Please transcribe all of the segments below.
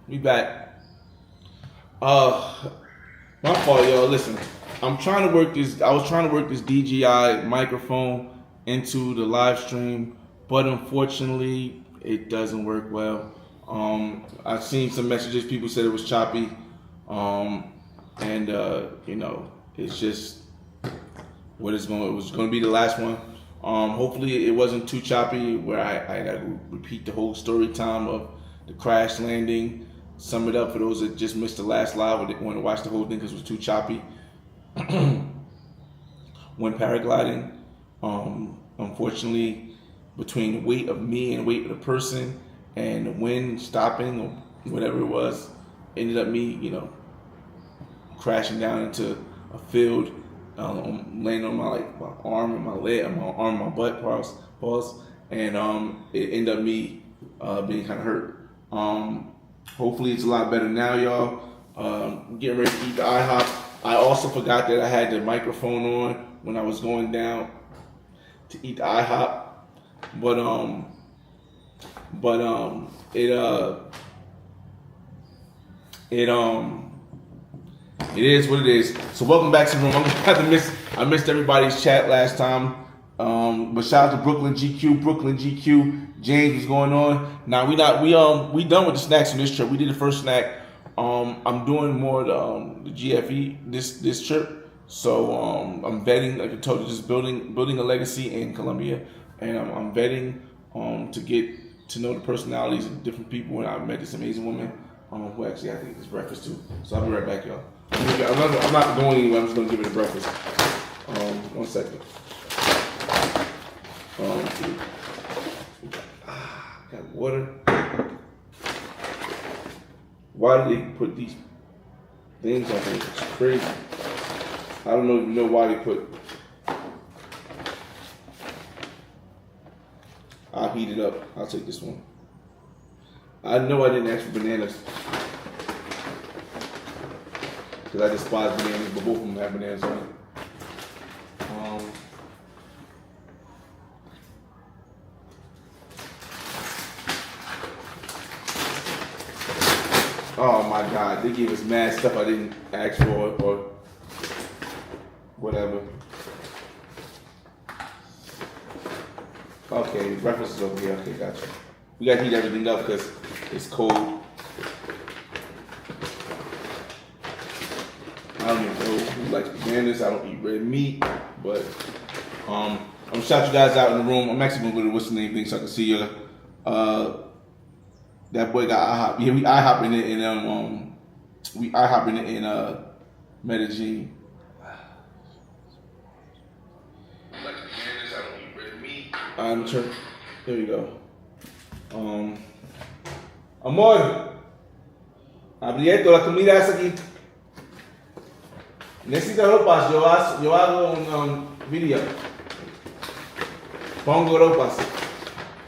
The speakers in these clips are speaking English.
We back. My fault, y'all. Listen, I'm trying to work this. I was trying to work this DJI microphone into the live stream, but unfortunately, it doesn't work well. I've seen some messages. People said it was choppy, and you know, it's just what it's going. It was going to be the last one. Hopefully, it wasn't too choppy where I got to repeat the whole story time of the crash landing. Sum it up for those that just missed the last live or didn't want to watch the whole thing because it was too choppy. When paragliding, unfortunately, between the weight of me and the weight of the person and the wind stopping or whatever it was, ended up me, you know, crashing down into a field, laying on my arm and my leg, my butt, pause, and it ended up me being kind of hurt. Hopefully it's a lot better now, y'all. Getting ready to eat the IHOP. I also forgot that I had the microphone on when I was going down to eat the IHOP, but it is what it is. So welcome back to the room. I missed everybody's chat last time. But shout out to Brooklyn GQ, James, what's going on? Now we done with the snacks on this trip. We did the first snack. I'm doing more the GFE this trip. So I'm vetting, like I told you, just building a legacy in Colombia, and I'm vetting to get to know the personalities of different people. And I met this amazing woman who actually I think is breakfast too. So I'll be right back, y'all. I'm not going anywhere. I'm just gonna give it a breakfast. 1 second. Got water. Why do they put these things on here? It's crazy. I don't even know why they put. I'll heat it up. I'll take this one. I know I didn't ask for bananas because I despise bananas, but both of them have bananas on it. Oh my God, they gave us mad stuff I didn't ask for or whatever. Okay, breakfast is over here. Okay, gotcha. We gotta heat everything up because it's cold. I don't even know who likes bananas. I don't eat red meat, but I'm gonna shout you guys out in the room. I'm actually gonna go to what's the name thing so I can see you. That boy got IHOP. Yeah, we IHOPing it in Medellin. Like bananas, I don't eat red meat. Here we go. Amor, Abrieto, la comida es aquí. Necesita ropas, yo hago un video. Pongo ropas.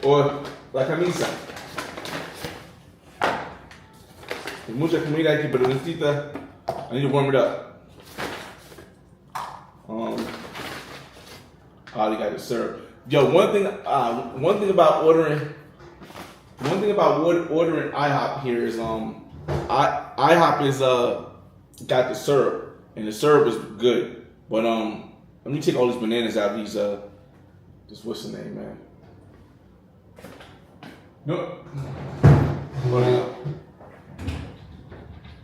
O la camisa. There's mucha comida aquí, pero necesita. I need to warm it up. They got the syrup. Yo, one thing about ordering IHOP here is IHOP is got the syrup, and the syrup is good. But let me take all these bananas out of these this what's the name, man? No.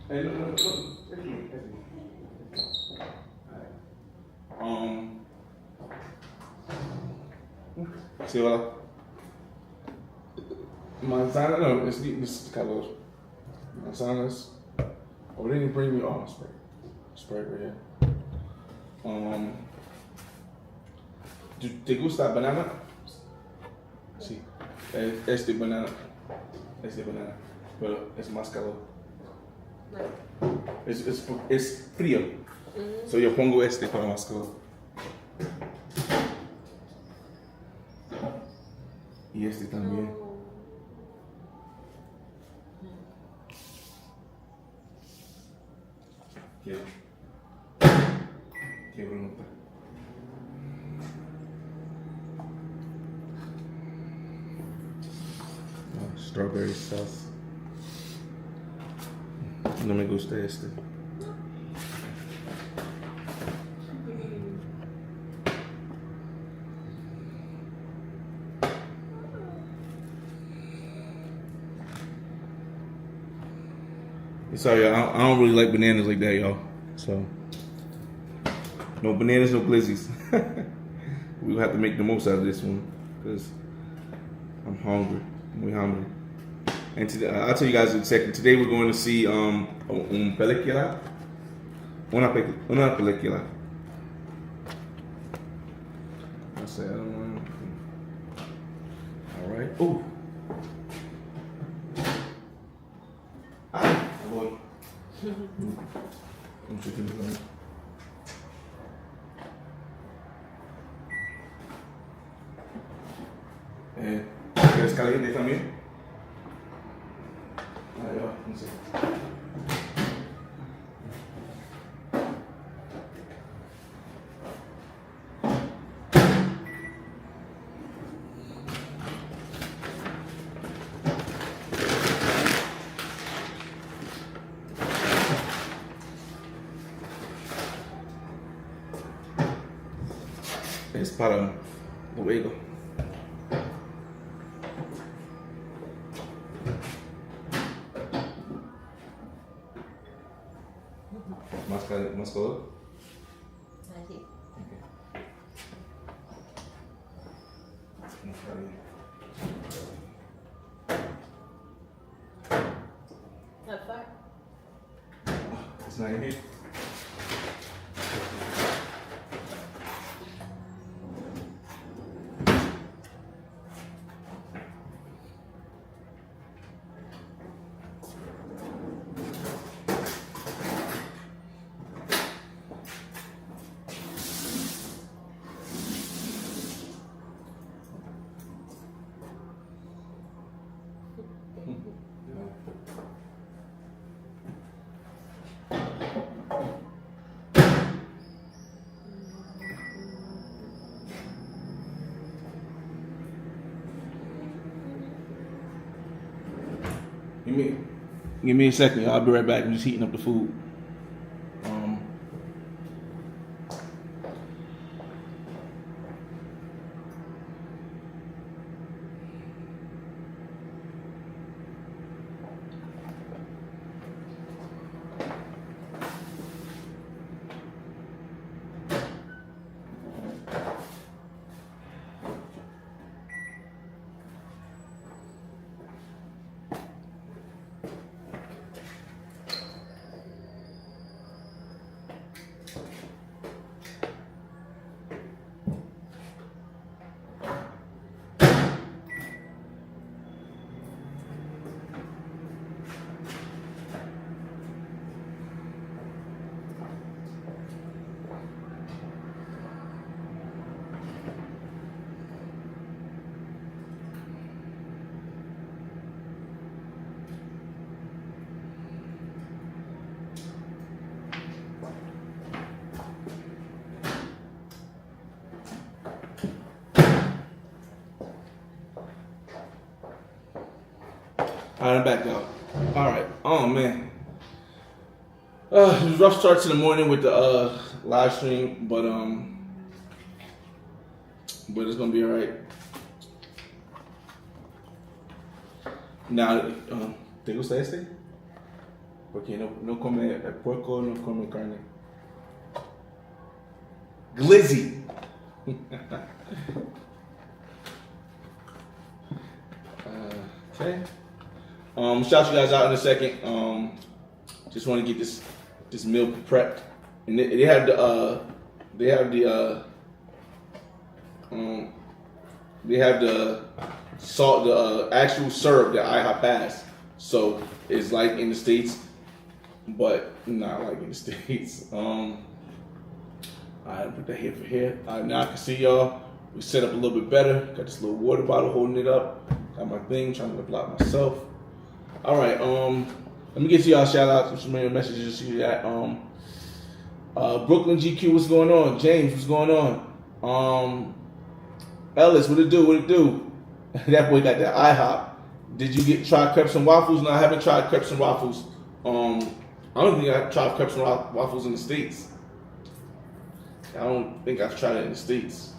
Hey, no. Sí, hola. Manzana, no, this is color. Manzanas. Oh, they didn't bring me Sprite right here. ¿Te gusta banana? Sí. Este banana, pero es más calor. Es frío. Mm-hmm. So yo pongo este para más calor. Y este también. ¿Qué pregunta? Strawberry sauce. No me gusta este. Sorry, I don't really like bananas like that, y'all. So, no bananas, no glizzies. We'll have to make the most out of this one because I'm hungry. We're hungry. And today, I'll tell you guys in a second. Today we're going to see un película. Una película. I say I don't know. All right. Ooh. Un chicken fillet. ¿Quieres caliente también? Ahí va, no sé. Es para luego. ¿Más color? Así. Okay. Not far. It's not in here. Give me a second, y'all. I'll be right back. I'm just heating up the food. All right, I'm back, y'all. All right. Oh man, it was a rough start to the morning with the live stream, but it's gonna be all right. Now, ¿te gusta este? Porque no come puerco, no come carne. Glizzy. Okay. Shout you guys out in a second. Just want to get this meal prepped, and they have the salt, the actual syrup that IHOP has. So it's like in the States, but not like in the States. I put that here for here. Now I can see y'all. We set up a little bit better. Got this little water bottle holding it up. Got my thing, trying to block myself. All right, let me get to y'all shout outs, some messages you see that. Brooklyn GQ, what's going on? James, what's going on? Ellis, what it do? That boy got that IHOP. Did you try crepes and waffles? No, I haven't tried crepes and waffles. I don't think I tried crepes and waffles in the States. I don't think I've tried it in the States.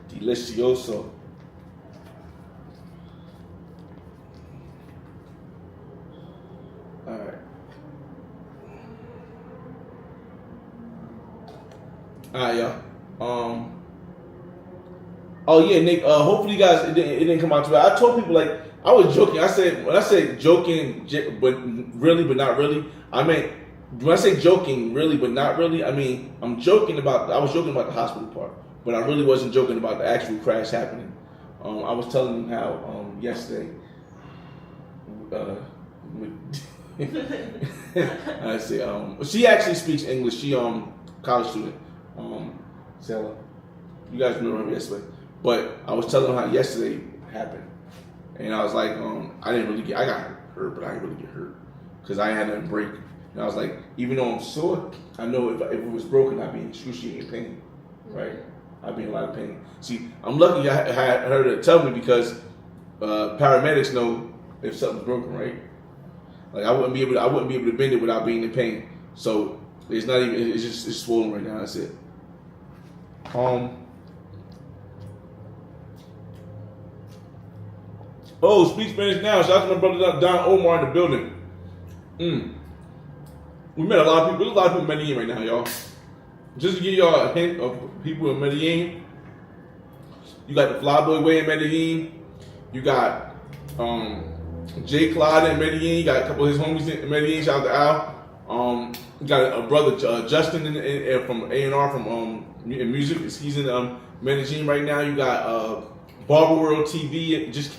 Delicioso. All right. All right, y'all. Oh yeah, Nick. Hopefully, you guys, it didn't come out too bad. I told people like I was joking. I said when I said joking, but really, but not really. I meant when I say joking, really, but not really. I mean I'm joking about. I was joking about the hospital part, but I really wasn't joking about the actual crash happening. I was telling them how yesterday. I say she actually speaks English. She college student. Sarah, you guys remember her yesterday. But I was telling her how yesterday happened, and I was like, I got hurt, but I didn't really get hurt because I had nothing break. And I was like, even though I'm sore, I know if it was broken, I'd be in excruciating pain, right? I'd be in a lot of pain. See, I'm lucky I had her to tell me because paramedics know if something's broken, right? Like I wouldn't be able to bend it without being in pain. So it's not even. It's swollen right now. That's it. Oh, speak Spanish now. Shout out to my brother Don Omar in the building. We met a lot of people. There's a lot of people in Medellin right now, y'all. Just to give y'all a hint of people in Medellin, you got the Flyboy Way in Medellin. You got Jay Clyde in Medellin. You got a couple of his homies in Medellin. Shout out to Al. You got a brother Justin from A&R from in music. He's in Medellin right now. You got Barber World TV just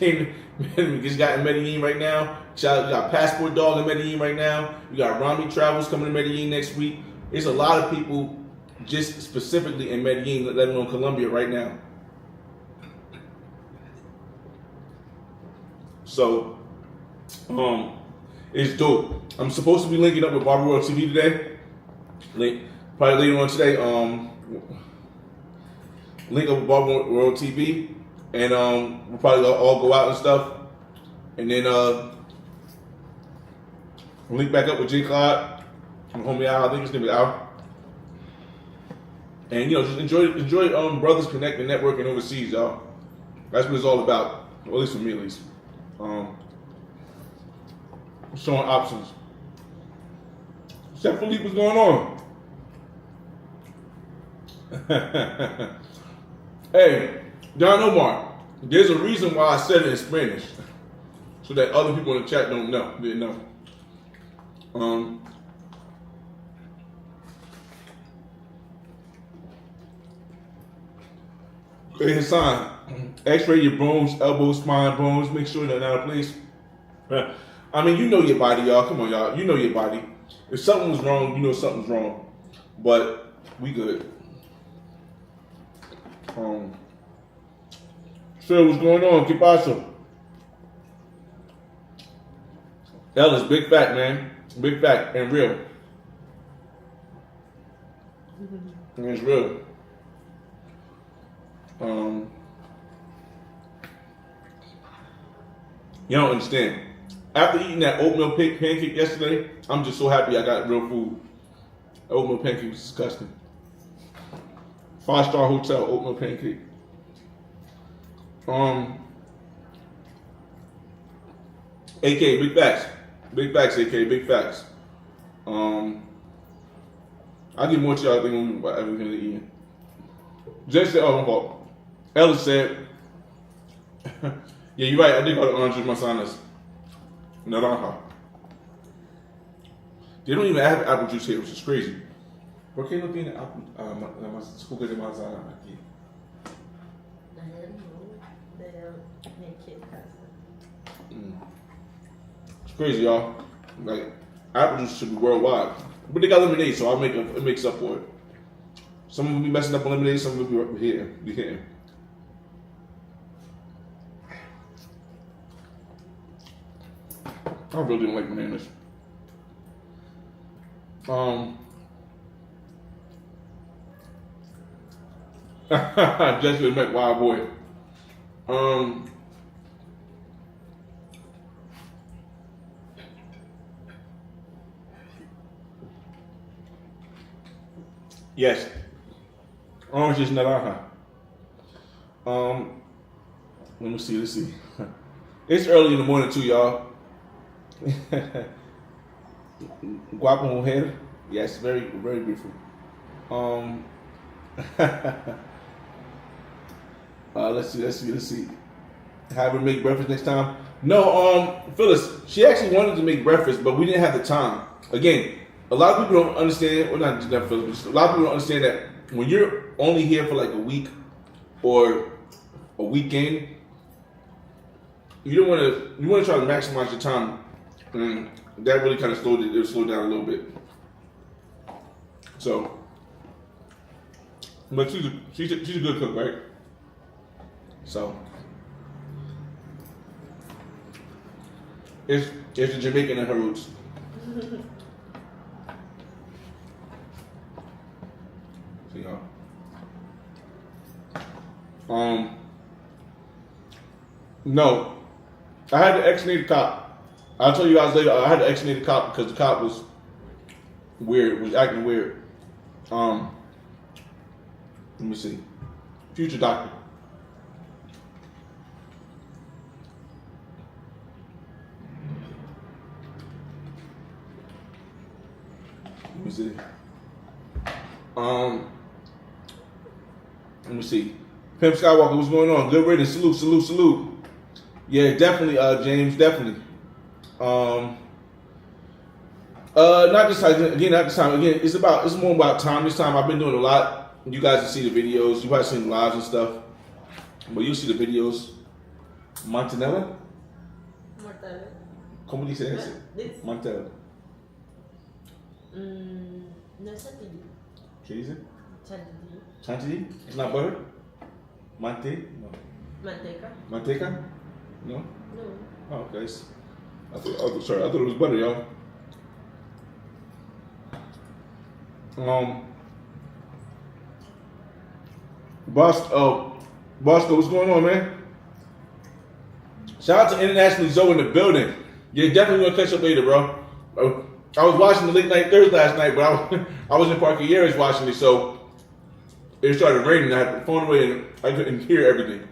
got in Medellin right now. You got Passport Dog in Medellin right now. You got Rami Travels coming to Medellin next week. There's a lot of people just specifically in Medellin, let alone Colombia right now. So, it's dope. I'm supposed to be linking up with Barber World TV today. Probably later on today. Link up with Barber World TV. And we'll probably all go out and stuff. And then link back up with J. Clyde and homie Al. I think his name is Al. And just enjoy brothers connecting, networking overseas, y'all. That's what it's all about. Well, at least for me, at least. Showing options. Chef Philippe, what's going on? Hey, Don Omar, there's a reason why I said it in Spanish, so that other people in the chat didn't know. Hey Hassan, X-ray your bones, elbows, spine, bones. Make sure they're out of place. I mean, you know your body, y'all. Come on, y'all. You know your body. If something was wrong, you know something's wrong. But we good. Phil, what's going on? ¿Qué pasa? Ellis, big fact, man. Big fact and real. And it's real. You don't understand. After eating that oatmeal pancake yesterday, I'm just so happy I got real food. Oatmeal pancake was disgusting. 5-star hotel oatmeal pancake. AK, big facts. Big facts, AK, big facts. I'll get more to y'all when we everything to eat. Jay said, oh, my fault. Ellis said, yeah, you're right. I did go to Orange Manzanas. Naranja. They don't even have apple juice here, which is crazy. ¿Por qué no tiene jugo de manzana aquí? It's crazy, y'all. Like, apple juice should be worldwide. But they got lemonade, so it makes up for it. Some will be messing up on lemonade, some will be hitting. I really don't like bananas. Jessica met Wild Boy. Yes. Orange is naranja. Let me see. Let's see. It's early in the morning too, y'all. Guapo mujer. Yes, very, very beautiful. Let's see. Have her make breakfast next time. No, Phyllis, she actually wanted to make breakfast, but we didn't have the time. Again, a lot of people don't understand, well, not just that, Phyllis, but a lot of people don't understand that when you're only here for like a week or a weekend, you want to try to maximize your time, and that really kind of slowed down a little bit. So, but she's a good cook, right? So, it's the Jamaican in her roots. So, y'all. No, I had to exonate the cop. I'll tell you guys later. I had to exonate the cop because the cop was weird, was acting weird. Let me see. Future doctor. Let me see. Let me see. Pimp Skywalker, what's going on? Good riddance. Salute. Yeah, definitely, James, definitely. Not this time. Again, it's more about time. This time I've been doing a lot. You guys can see the videos. You guys seen the lives and stuff. But you'll see the videos. Montanella? Mortadella. ¿Cómo dice eso? This. Montanella. No es chantilly. ¿Qué dice? Chantilly. Chantilly? It's not butter? Mante? No. Manteca. Manteca? No? No. Oh, okay. I thought it was butter, y'all. Bosco, what's going on, man? Shout out to International Zoe in the building. Yeah, definitely gonna catch up later, bro. I was watching the late night Thursday last night, but I was in Park Years watching it, so it started raining. I had the phone away and I couldn't hear everything.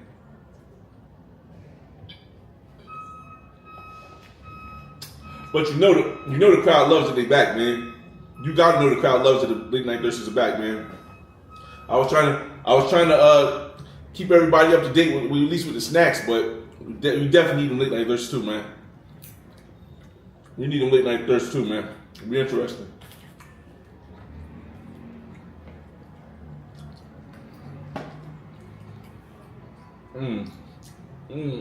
But you know the crowd loves that they back, man. You gotta know the crowd loves that the late night Thursdays are back, man. I was trying to keep everybody up to date with at least with the snacks, but we definitely need them late night Thursdays too, man. We need them late night Thursdays too, man. It'll be interesting.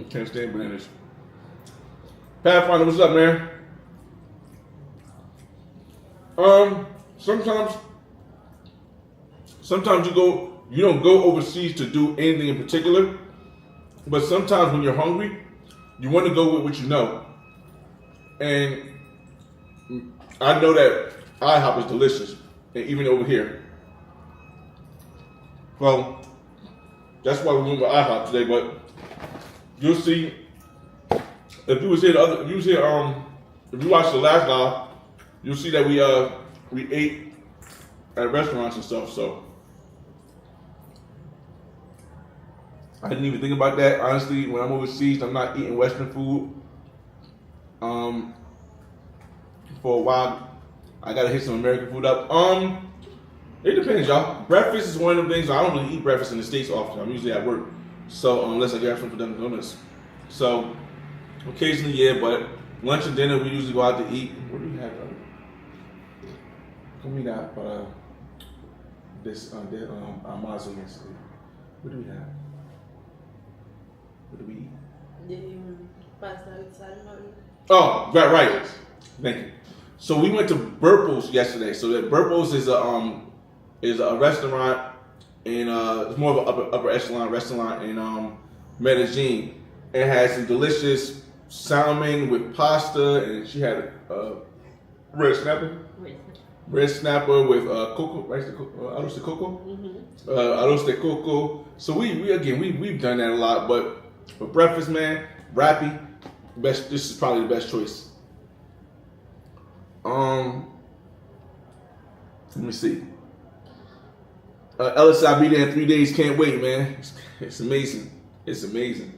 Can't stand bananas. Pathfinder, what's up, man? Sometimes you don't go overseas to do anything in particular, but sometimes when you're hungry, you want to go with what you know. And I know that IHOP is delicious, and even over here. Well, that's why we went with IHOP today, but you'll see, if you watched the last live, you'll see that we ate at restaurants and stuff, so I didn't even think about that. Honestly, when I'm overseas, I'm not eating Western food. For a while, I gotta hit some American food up. It depends, y'all. Breakfast is one of them things. I don't really eat breakfast in the States often. I'm usually at work, so unless I get some for Dunkin' Donuts. So occasionally, yeah, but lunch and dinner we usually go out to eat. What do we have? Comida para almuerzo yesterday. What do we have? What do we eat? The pasta with salmon. Oh, right. Thank you. So we went to Burple's yesterday. So that Burple's is a restaurant in it's more of an upper echelon restaurant in Medellin. It has some delicious salmon with pasta, and she had red snapper. red snapper with cocoa, rice de coco, arroz de coco, arroz de coco. So we've done that a lot. But for breakfast, man, Rappy, best. This is probably the best choice. Let me see. Ellis, I'll be there in 3 days. Can't wait, man. It's amazing. It's amazing.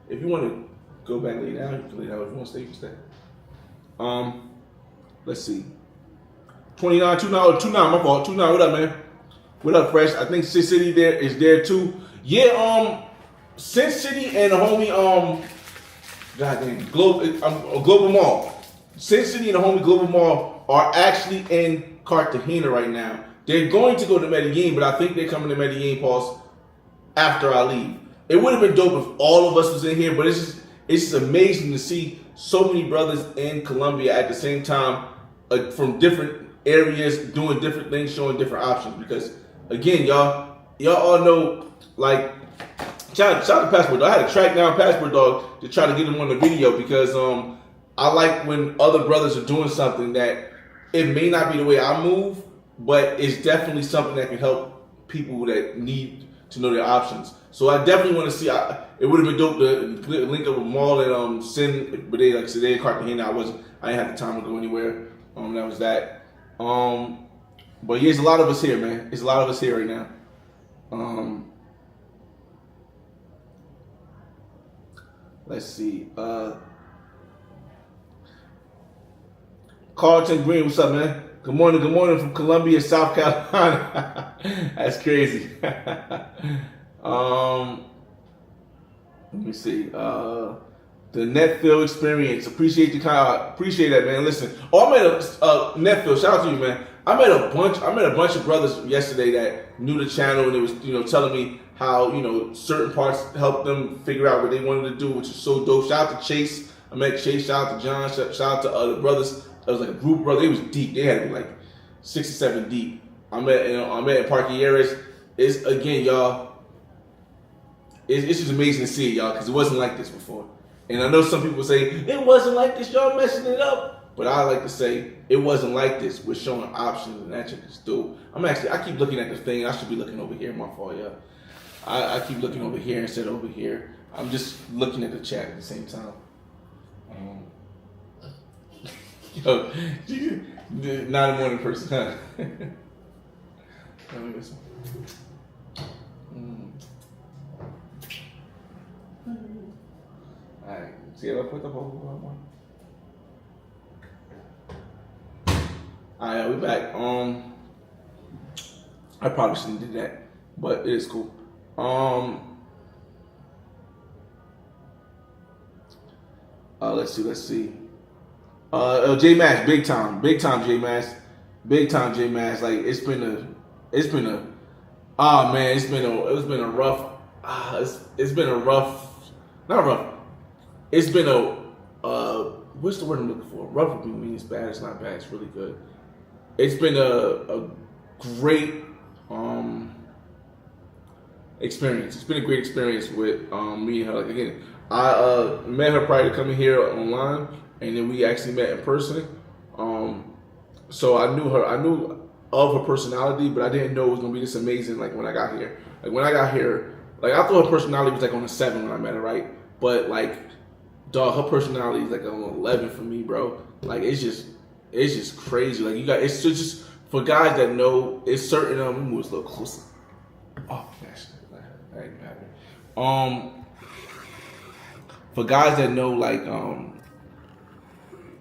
If you want to go back lay down, you can lay down. If you want to stay, you can stay. Let's see. 29, 29, my fault. 29, what up, man? What up, Fresh? I think Sin City there is there too. Yeah, Sin City and the homie, goddamn, Global Mall. Sin City and the homie Global Mall are actually in Cartagena right now. They're going to go to Medellin, but I think they're coming to Medellin, pause, after I leave. It would have been dope if all of us was in here, but it's just amazing to see so many brothers in Colombia at the same time, from different areas, doing different things, showing different options. Because again, y'all all know, like, shout out to Passport Dog. I had to track down Passport Dog to try to get him on the video because I like when other brothers are doing something that it may not be the way I move, but it's definitely something that can help people that need to know their options. So I definitely want to see. It would have been dope to link up with Maul and Sin, but they, like I said, they in Cartagena. I didn't have the time to go anywhere. That was that. But yeah, there's a lot of us here, man. There's a lot of us here right now. Let's see. Carlton Green, what's up, man? Good morning from Columbia, South Carolina. That's crazy. Let me see. The Netfield experience. Appreciate that, man. Listen. I met a Netfield. Shout out to you, man. I met a bunch of brothers yesterday that knew the channel, and it was telling me how certain parts helped them figure out what they wanted to do, which is so dope. Shout out to Chase. I met Chase. Shout out to John. Shout out to other brothers. It was like a group brother. It was deep. They had to be like 6 or 7 deep. I met in Parquilleras. It's again, y'all. It's just amazing to see it, y'all, because it wasn't like this before. And I know some people say it wasn't like this. Y'all messing it up. But I like to say it wasn't like this. We're showing options, and that shit is dope. I keep looking at the thing. I should be looking over here. My fault, yeah. I keep looking over here instead of over here. I'm just looking at the chat at the same time. Yo, not a morning person, huh? Let me get some. Alright, see if I put the whole one. Alright, we back. I probably shouldn't do that, but it is cool. Let's see. J Mass, big time J Mass. Like it's been a what's the word I'm looking for? Rough would means bad. It's not bad. It's really good. It's been a great experience. It's been a great experience with me and her. Like again, I met her prior to coming here online, and then we actually met in person. So I knew of her personality, but I didn't know it was gonna be this amazing. Like when I got here, like I thought her personality was like on a 7 when I met her, right? But like, dog, her personality is like on an 11 for me, bro. Like it's just crazy. Like it's just for guys that know. It's certain. Let me move this a little closer. Oh gosh, that ain't happening. For guys that know,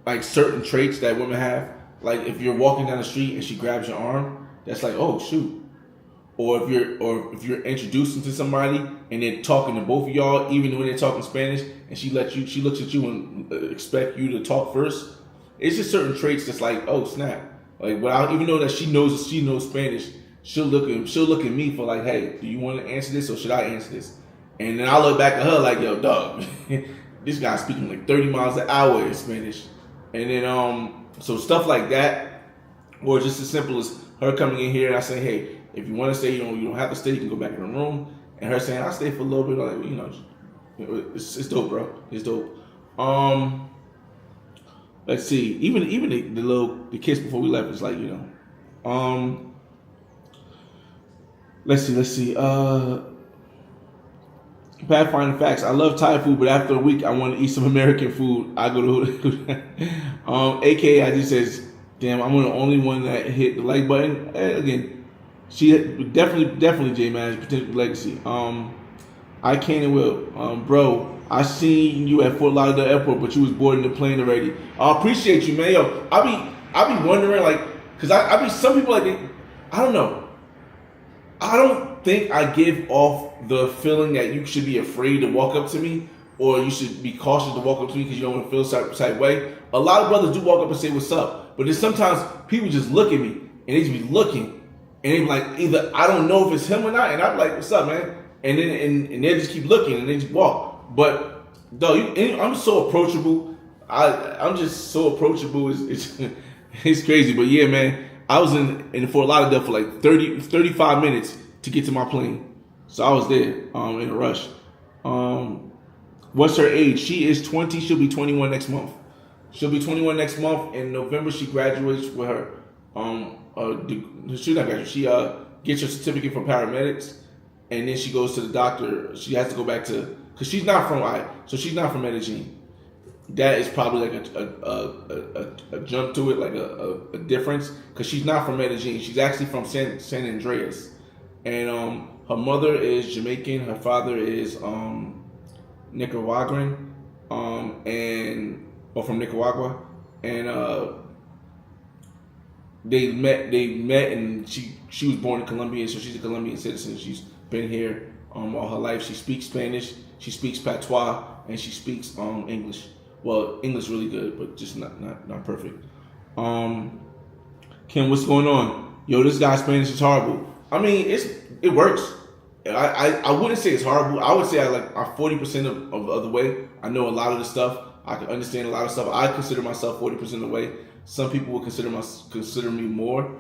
like certain traits that women have. Like if you're walking down the street and she grabs your arm, that's like, oh shoot. Or if you're introducing to somebody and they're talking to both of y'all, even when they're talking Spanish, and she looks at you and expect you to talk first. It's just certain traits that's like, oh snap. Like without even though that she knows Spanish, she'll look at me for like, hey, do you want to answer this or should I answer this? And then I look back at her like, yo, dog, this guy's speaking like 30 miles an hour in Spanish. And then so stuff like that, or just as simple as her coming in here and I say, hey, if you want to stay, you don't have to stay. You can go back in the room. And her saying, I'll stay for a little bit. Like, it's dope, bro. It's dope. let's see. Even the kiss before we left is like, let's see. Pathfinder facts. I love Thai food, but after a week, I want to eat some American food. I go to AKA. I just says, damn, I'm the only one that hit the like button. Again, she definitely J Man potential legacy. I can and will, bro. I seen you at Fort Lauderdale Airport, but you was boarding the plane already. I appreciate you, man. Yo, I be wondering, like, cause I be some people like, I don't know. I don't think I give off the feeling that you should be afraid to walk up to me, or you should be cautious to walk up to me because you don't want to feel some type way. A lot of brothers do walk up and say what's up, but then sometimes people just look at me and they just be looking, and they be like, either I don't know if it's him or not, and I'm like, what's up, man? And then and they just keep looking and they just walk. But though I'm so approachable. I'm just so approachable. It's crazy. But yeah, man, I was in Fort Lauderdale for like 35 minutes to get to my plane. So I was there in a rush. What's her age? She is 20. She'll be 21 next month. She'll be 21 next month. In November, she graduates with her. She's not graduate. She gets her certificate for paramedics, and then she goes to the doctor. She has to go back to, because she's not from she's not from Medellin. That is probably like a jump to it, like a difference, because she's not from Medellin. She's actually from San Andreas, and her mother is Jamaican. Her father is Nicaraguan, or from Nicaragua, and they met, and she was born in Colombia, so she's a Colombian citizen. She's been here all her life. She speaks Spanish, she speaks Patois, and she speaks English. Well, English really good, but just not perfect. Kim, what's going on? Yo, this guy's Spanish is horrible. I mean, it works. I wouldn't say it's horrible. I would say I'm 40% of the way. I know a lot of the stuff. I can understand a lot of stuff. I consider myself 40% of the way. Some people would consider me more.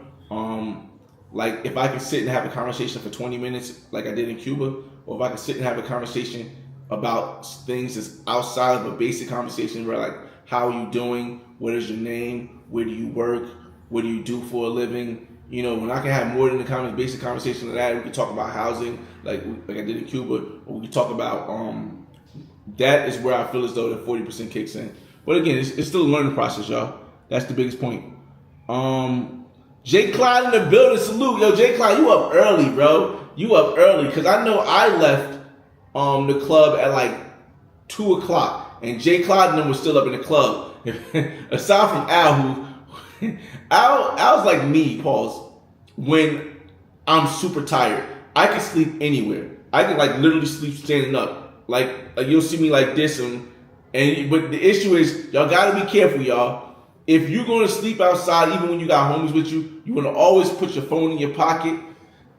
Like if I can sit and have a conversation for 20 minutes, like I did in Cuba, or if I can sit and have a conversation about things that's outside of a basic conversation, where like, how are you doing? What is your name? Where do you work? What do you do for a living? You know, when I can have more than the basic conversation of that, we can talk about housing, like I did in Cuba, or we can talk about that is where I feel as though the 40% kicks in. But again, it's still a learning process, y'all. That's the biggest point. Jay Clyde in the building, salute. Yo, Jay Clyde, you up early, bro. You up early, because I know I left the club at like 2 o'clock, and Jay Clyde and them was still up in the club. Aside from Al, Al's like me, pause. When I'm super tired, I can sleep anywhere. I can like literally sleep standing up. Like you'll see me like this, but the issue is y'all gotta be careful, y'all. If you're gonna sleep outside, even when you got homies with you, you wanna always put your phone in your pocket,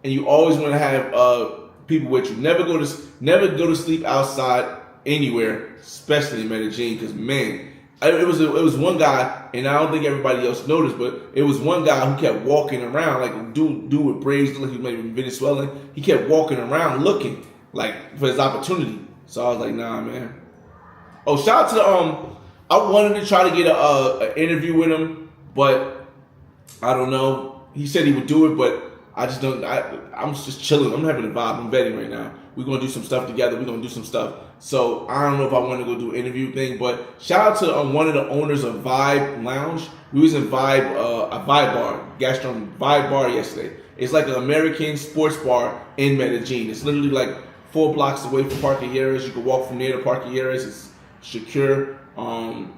and you always wanna have people with you. Never go to sleep outside anywhere, especially in Medellin, because man, it was one guy, and I don't think everybody else noticed, but it was one guy who kept walking around, like a dude with braids, like he might be Venezuelan. He kept walking around looking like for his opportunity. So I was like, nah, man. Oh, shout out to I wanted to try to get an interview with him, but I don't know. He said he would do it, but I just don't. I'm just chilling. I'm having a vibe. I'm betting right now. We're gonna do some stuff together. We're gonna do some stuff. So I don't know if I want to go do an interview thing, but shout out to one of the owners of Vibe Lounge. We was in a Vibe bar, Vibe bar yesterday. It's like an American sports bar in Medellin. It's literally like 4 blocks away from Parquilleras. You can walk from there to Parquilleras. It's secure. And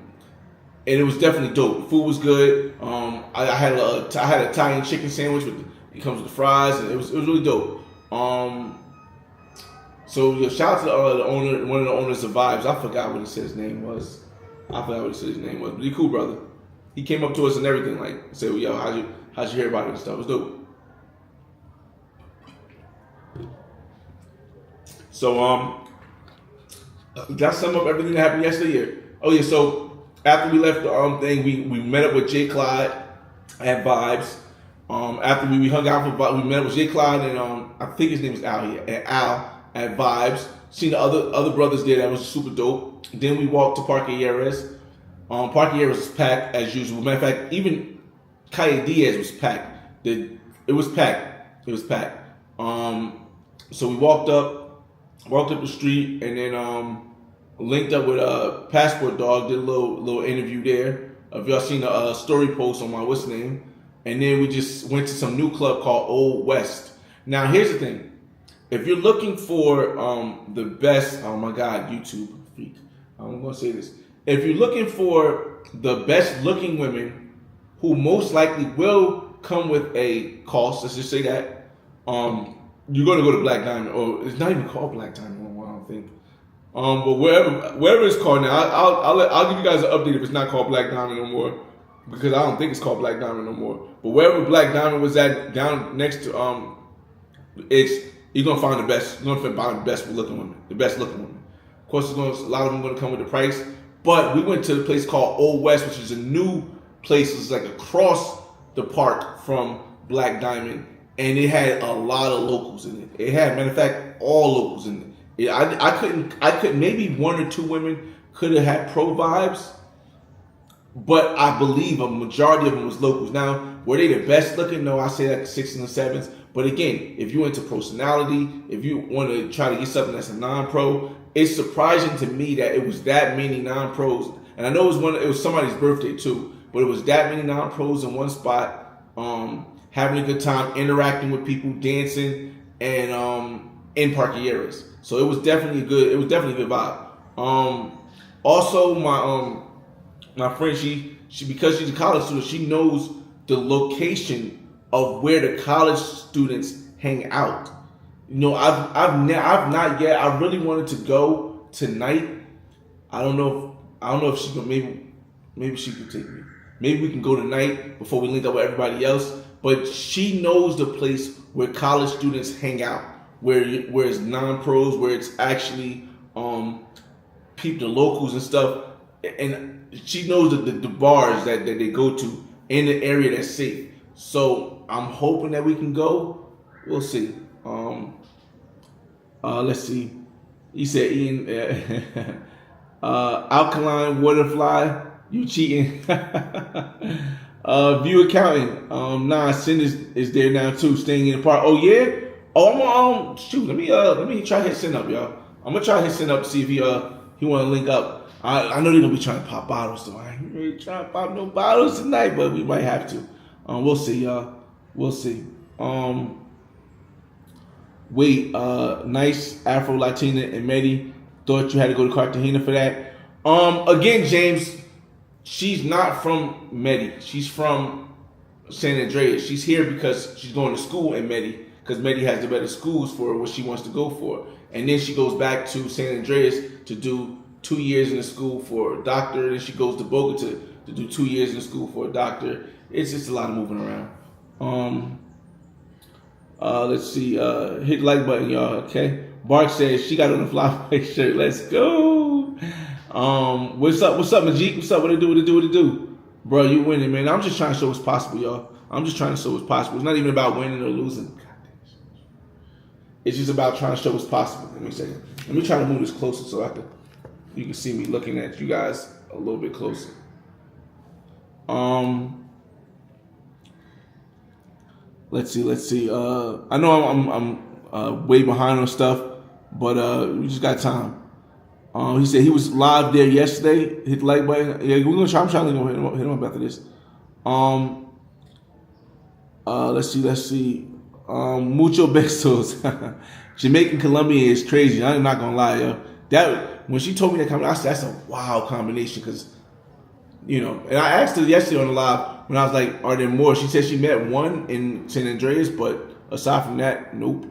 it was definitely dope. The food was good. I had a Italian chicken sandwich it comes with the fries, and it was really dope. So shout out to the owner, one of the owners of Vibes. I forgot what he said his name was. But he cool brother. He came up to us and everything, like said, well, "Yo, how'd you hear about it and stuff?" It was dope. So that sum up everything that happened yesterday. Oh yeah, so after we left the thing, we met up with Jay Clyde at Vibes. After we hung out we met up with Jay Clyde and I think his name was Al. Yeah, Al at Vibes. Seen the other brothers there. That was super dope. Then we walked to Parquilleras. Parque Aires was packed as usual. Matter of fact, even Calle Diaz was packed. It was packed. It was packed. So we walked up the street, and then linked up with Passport Dog. Did a little interview there. If y'all seen a story post on my what's name, and then we just went to some new club called Old West. Now here's the thing: if you're looking for the best, oh my God, YouTube freak, I'm gonna say this. If you're looking for the best looking women who most likely will come with a cost, let's just say that, you're going to go to Black Diamond, or it's not even called Black Diamond anymore, I don't think. But wherever it's called now, I'll give you guys an update if it's not called Black Diamond no more, because I don't think it's called Black Diamond no more. But wherever Black Diamond was at, down next to you're gonna find the best. You're gonna find the best looking women, the best looking women. Of course, a lot of them are gonna come with the price. But we went to the place called Old West, which is a new place. It's like across the park from Black Diamond, and it had a lot of locals in it. It had, matter of fact, all locals in it. I couldn't. Maybe one or two women could have had pro vibes, but I believe a majority of them was locals. Now, were they the best looking? No, I say like 6s and 7s. But again, if you're into personality, if you want to try to get something that's a non-pro, it's surprising to me that it was that many non-pros. And I know it was somebody's birthday too, but it was that many non-pros in one spot, having a good time, interacting with people, dancing, and in Parque Aires. So it was definitely a good vibe. Also, my friend, she because she's a college student, she knows the location of where the college students hang out. You know, I've not yet. I really wanted to go tonight. I don't know if she can. Maybe she can take me. Maybe we can go tonight before we link up with everybody else. But she knows the place where college students hang out, where it's non-pros, where it's actually people, the locals and stuff. And she knows the bars that they go to in the area that's safe. So I'm hoping that we can go. We'll see. Let's see. He said, Ian, alkaline waterfly, you cheating. View accounting. Nah, Sin is there now too, staying in the park. Oh yeah? Oh, I'm shoot. Let me try to hit Sin up, y'all. I'm gonna try to hit Sin up to see if he wanna link up. I know they're gonna be trying to pop bottles, so I ain't really trying to pop no bottles tonight, but we might have to. We'll see, y'all. We'll see. Nice Afro Latina and Medi. Thought you had to go to Cartagena for that. Again, James, she's not from Medi. She's from San Andreas. She's here because she's going to school in Medi, because Medi has the better schools for what she wants to go for. And then she goes back to San Andreas to do 2 years in the school for a doctor. And then she goes to Bogota to do 2 years in the school for a doctor. It's just a lot of moving around. Let's see. Hit like button, y'all. Okay. Bark says she got on the fly shirt. Let's go. What's up? What's up, Majik? What's up? What it do? Bro, you winning, man. I'm just trying to show what's possible, y'all. I'm just trying to show what's possible. It's not even about winning or losing. It's just about trying to show what's possible. Let me say. Let me try to move this closer so you can see me looking at you guys a little bit closer. Let's see. I know I'm way behind on stuff, but we just got time. He said he was live there yesterday. Hit the like button. Yeah, we're gonna try. I'm trying to hit him up after this. Let's see. Mucho besos. Jamaican Colombian is crazy. I'm not gonna lie, yo. That when she told me that combination, I said that's a wild combination, because and I asked her yesterday on the live when I was like, are there more? She said she met one in San Andreas, but aside from that, nope.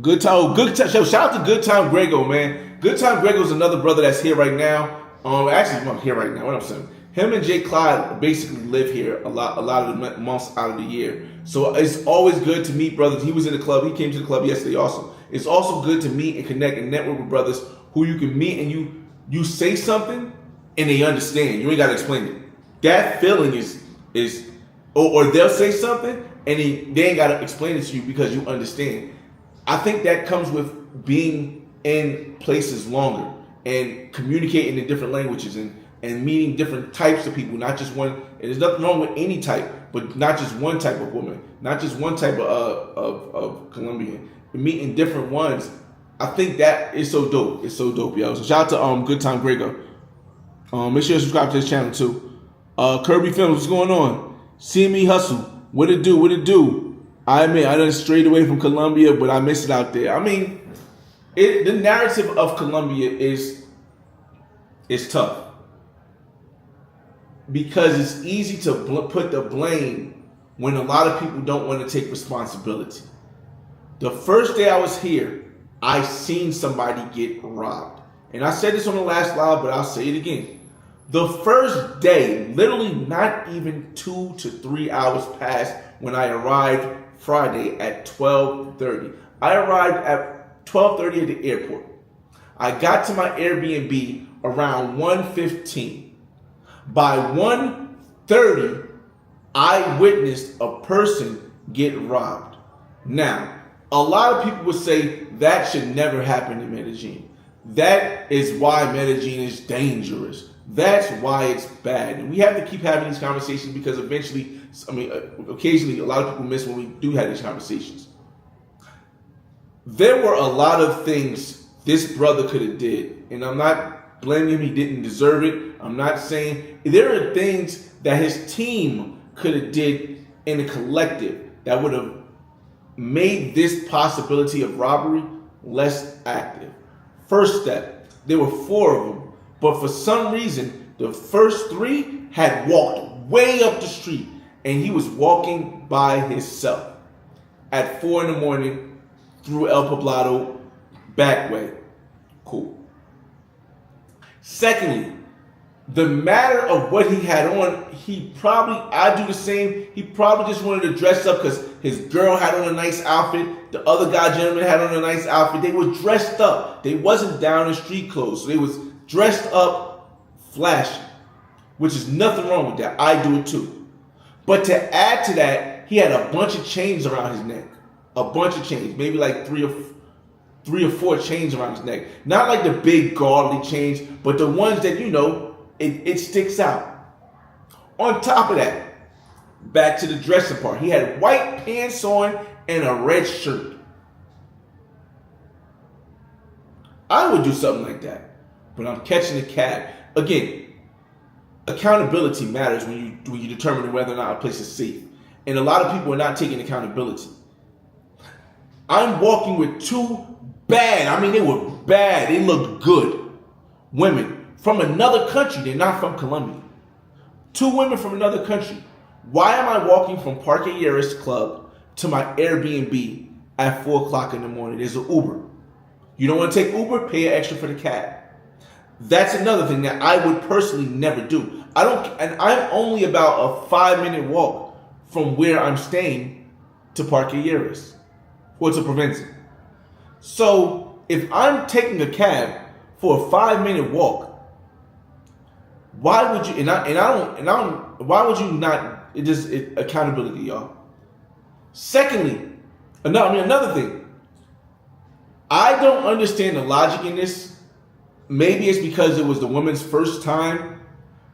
Good time. Shout out to Good Time Grego, man. Good Time Grego's another brother that's here right now. Actually, not here right now. What I'm saying, him and Jay Clyde basically live here a lot of the months out of the year. So it's always good to meet brothers. He was in the club. He came to the club yesterday also. It's also good to meet and connect and network with brothers who you can meet and you say something and they understand. You ain't got to explain it. That feeling is or they'll say something and they ain't got to explain it to you because you understand. I think that comes with being in places longer and communicating in different languages and and meeting different types of people, not just one. And there's nothing wrong with any type, but not just one type of woman, not just one type of Colombian. Meeting different ones, I think that is so dope. It's so dope, yo. So shout out to Good Time Grego. Make sure you subscribe to this channel too. Kirby Films, what's going on? See me hustle. What it do? What it do? I admit I done strayed away from Colombia, but I miss it out there. I mean, the narrative of Colombia is tough because it's easy to put the blame when a lot of people don't want to take responsibility. The first day I was here, I seen somebody get robbed. And I said this on the last live, but I'll say it again. The first day, literally not even 2 to 3 hours passed when I arrived Friday at 12:30. I arrived at 12:30 at the airport. I got to my Airbnb around 1:15. By 1:30, I witnessed a person get robbed. Now, a lot of people would say that should never happen in Medellin. That is why Medellin is dangerous. That's why it's bad. And we have to keep having these conversations because eventually, occasionally, a lot of people miss when we do have these conversations. There were a lot of things this brother could have did. And I'm not blaming him. He didn't deserve it. I'm not saying. There are things that his team could have did in a collective that would have made this possibility of robbery less active. First step, there were 4 of them, but for some reason, the first 3 had walked way up the street, and he was walking by himself at 4 in the morning through El Poblado back way. Cool. Secondly, the matter of what he had on, I do the same. He probably just wanted to dress up because his girl had on a nice outfit. The other gentleman had on a nice outfit. They were dressed up. They wasn't down in street clothes. So they was dressed up, flashy, which is nothing wrong with that. I do it too. But to add to that, he had a bunch of chains around his neck. A bunch of chains, maybe like three or four chains around his neck. Not like the big godly chains, but the ones that, it sticks out. On top of that, back to the dressing part, he had white pants on and a red shirt. I would do something like that, but I'm catching a cab. Again, accountability matters when you determine whether or not a place is safe. And a lot of people are not taking accountability. I'm walking with 2 bad, they were bad, they looked good, women from another country. They're not from Colombia. 2 women from another country. Why am I walking from Parque Yeris Club to my Airbnb at 4 o'clock in the morning? There's an Uber. You don't want to take Uber? Pay extra for the cab. That's another thing that I would personally never do. I'm only about a 5-minute walk from where I'm staying to Parque Yeris or to Provincia. So if I'm taking a cab for a 5-minute walk, why would you? Why would you not? Accountability, y'all. Secondly, another thing. I don't understand the logic in this. Maybe it's because it was the woman's first time,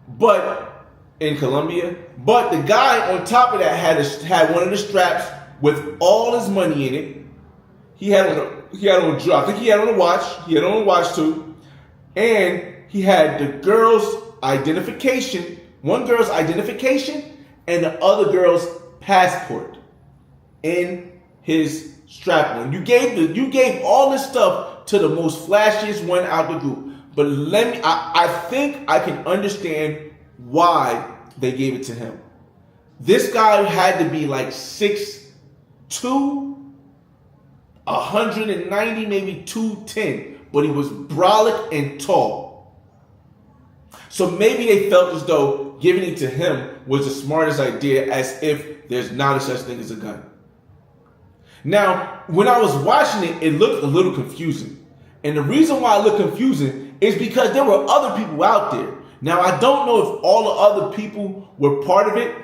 but in Colombia. But the guy on top of that had one of the straps with all his money in it. He had on I think he had on a watch. He had on a watch too, and he had the girl's identification, one girl's identification, and the other girl's passport in his strap on. You gave all this stuff to the most flashiest one out the group. But I think I can understand why they gave it to him. This guy had to be like 6'2", 190, maybe 210, but he was brolic and tall. So maybe they felt as though giving it to him was the smartest idea, as if there's not a such thing as a gun. Now, when I was watching it, it looked a little confusing. And the reason why it looked confusing is because there were other people out there. Now, I don't know if all the other people were part of it,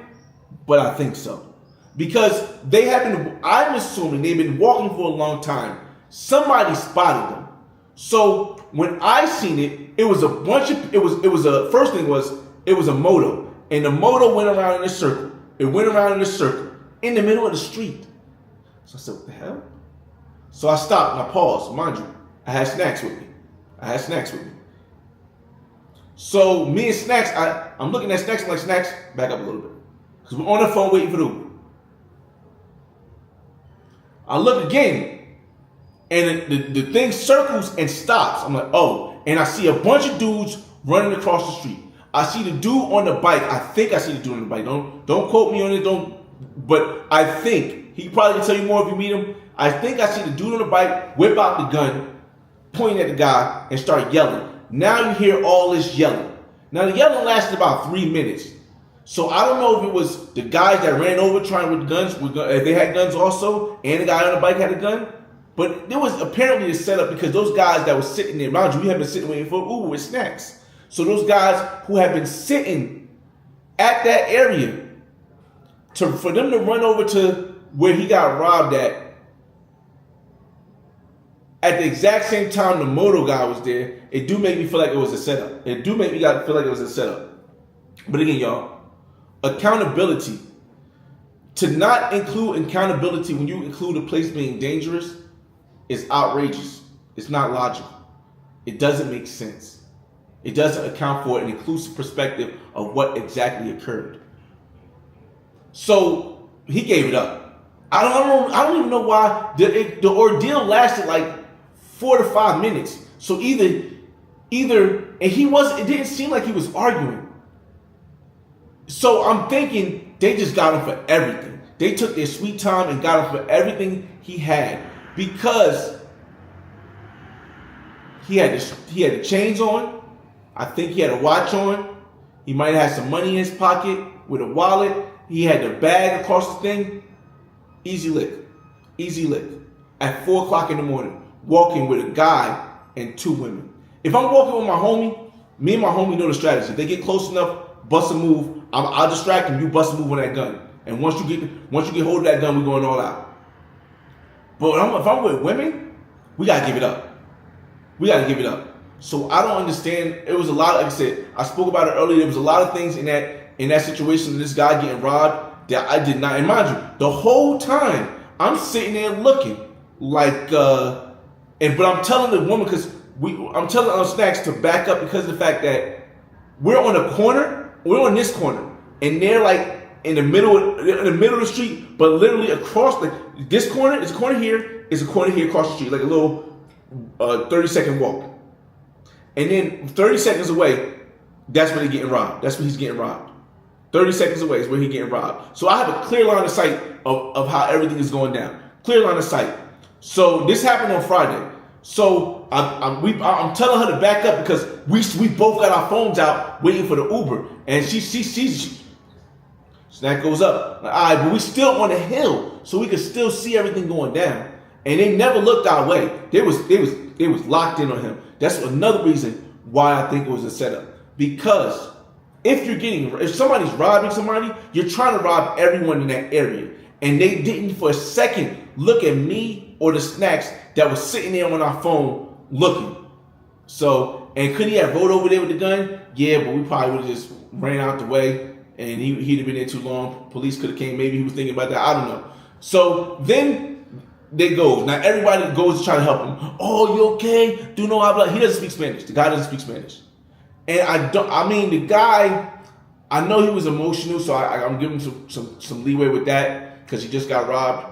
but I think so. Because I'm assuming they've been walking for a long time. Somebody spotted them. So when I seen it, it was a bunch of it was a first thing was it was a moto, and the moto went around in a circle. It went around in a circle in the middle of the street. So I said, what the hell? So I stopped and I paused. Mind you, I had snacks with me. So me and Snacks, I'm looking at Snacks, I'm like, Snacks, back up a little bit. Because we're on the phone waiting for the Uber. I look again, and the thing circles and stops. I'm like, oh, and I see a bunch of dudes running across the street. I see the dude on the bike. I think I see the dude on the bike. Don't quote me on it, but I think, he probably can tell you more if you meet him. I think I see the dude on the bike whip out the gun, pointing at the guy, and start yelling. Now you hear all this yelling. Now the yelling lasted about 3 minutes. So I don't know if it was the guys that ran over trying with guns, if they had guns also, and the guy on the bike had a gun. But there was apparently a setup because those guys that were sitting there, mind you, we have been sitting waiting for Uber with Snacks. So those guys who have been sitting at that area, for them to run over to where he got robbed at the exact same time the moto guy was there, it do make me feel like it was a setup. It do make me feel like it was a setup. But again, y'all, accountability. To not include accountability when you include a place being dangerous is outrageous. It's not logical. It doesn't make sense. It doesn't account for an inclusive perspective of what exactly occurred. So he gave it up. I don't even know why the ordeal lasted like 4 to 5 minutes. So either, and it didn't seem like he was arguing. So I'm thinking they just got him for everything. They took their sweet time and got him for everything he had because he had the chains on. I think he had a watch on. He might have had some money in his pocket with a wallet. He had the bag across the thing. Easy lick. At 4 o'clock in the morning. Walking with a guy and 2 women. If I'm walking with my homie, me and my homie know the strategy. If they get close enough, bust a move. I'll distract him. You bust a move on that gun. And once you get hold of that gun, we're going all out. But if I'm with women, we gotta give it up. So I don't understand. It was a lot. Like I said, I spoke about it earlier. There was a lot of things in that situation. This guy getting robbed that I did not. And mind you, the whole time I'm sitting there looking like. But I'm telling the woman I'm telling Snacks to back up because of the fact that we're on a corner. We're on this corner, and they're like in the middle of the street, but literally across this corner is a corner here, is a corner here across the street, like a little 30-second walk. And then 30 seconds away, that's when they're getting robbed. That's when he's getting robbed. 30 seconds away is where he's getting robbed. So I have a clear line of sight of how everything is going down. Clear line of sight. So this happened on Friday. So I'm telling her to back up because we both got our phones out waiting for the Uber, and she Snack goes up. Like, all right, but we still on a hill, so we could still see everything going down. And they never looked our way. They was locked in on him. That's another reason why I think it was a setup. Because if somebody's robbing somebody, you're trying to rob everyone in that area. And they didn't for a second look at me or the Snacks that was sitting there on our phone looking. So, and could he have rode over there with the gun? Yeah, but we probably would have just ran out the way and he'd have been there too long. Police could have came. Maybe he was thinking about that. I don't know. So then they go. Now everybody goes to try to help him. Oh, you okay? Do you know habla? He doesn't speak Spanish. The guy doesn't speak Spanish. And the guy, I know he was emotional, so I'm giving him some leeway with that because he just got robbed.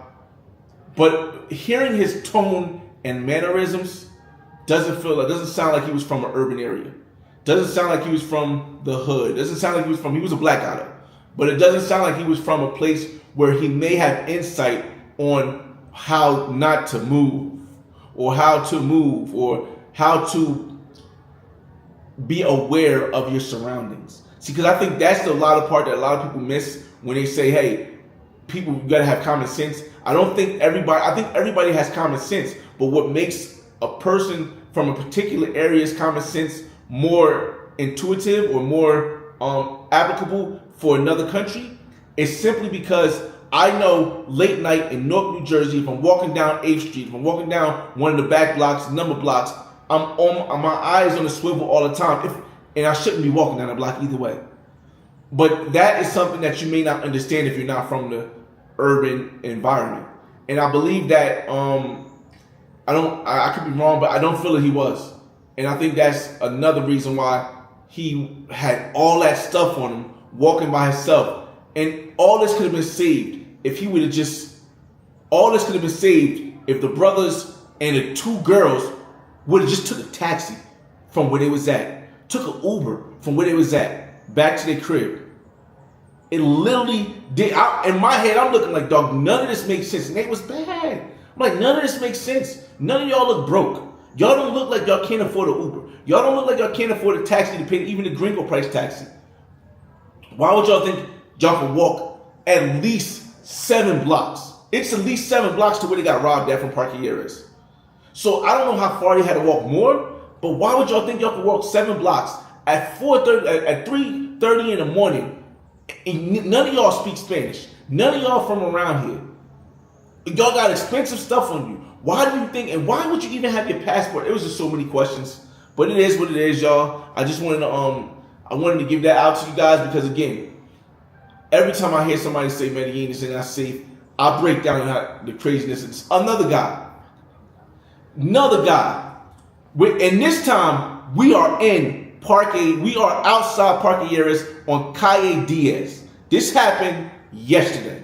But hearing his tone and mannerisms doesn't sound like he was from an urban area. Doesn't sound like he was from the hood. Doesn't sound like he was a black guy though. But it doesn't sound like he was from a place where he may have insight on how not to move or how to be aware of your surroundings. See, because I think that's the part that a lot of people miss when they say, hey, people, you gotta have common sense. I think everybody has common sense, but what makes a person from a particular area's common sense more intuitive or more applicable for another country is simply because I know late night in Newark, New Jersey, if I'm walking down 8th Street, if I'm walking down one of the back blocks, number blocks, my eyes on the swivel all the time. And I shouldn't be walking down the block either way. But that is something that you may not understand if you're not from the urban environment. And I believe that I could be wrong, but I don't feel that he was. And I think that's another reason why he had all that stuff on him, walking by himself. And all this could have been saved if he would have all this could have been saved if the brothers and the two girls would have just took a taxi from where they was at, took an Uber from where they was at, back to their crib. It literally did. In my head, I'm looking like, dog, none of this makes sense. And they was bad. I'm like, none of this makes sense. None of y'all look broke. Y'all don't look like y'all can't afford an Uber. Y'all don't look like y'all can't afford a taxi to pay even the gringo price taxi. Why would y'all think y'all can walk at least 7 blocks? It's at least 7 blocks to where they got robbed at from Parquilleras. So I don't know how far they had to walk more, but why would y'all think y'all could walk 7 blocks at 3:30 in the morning? And none of y'all speak Spanish. None of y'all from around here. Y'all got expensive stuff on you. Why do you think, and why would you even have your passport? It was just so many questions. But it is what it is, y'all. I just wanted to give that out to you guys because, again, every time I hear somebody say Medellin is not safe, I break down the craziness. It's another guy. And this time, we are outside Parquilleras on Calle Diaz. This happened yesterday.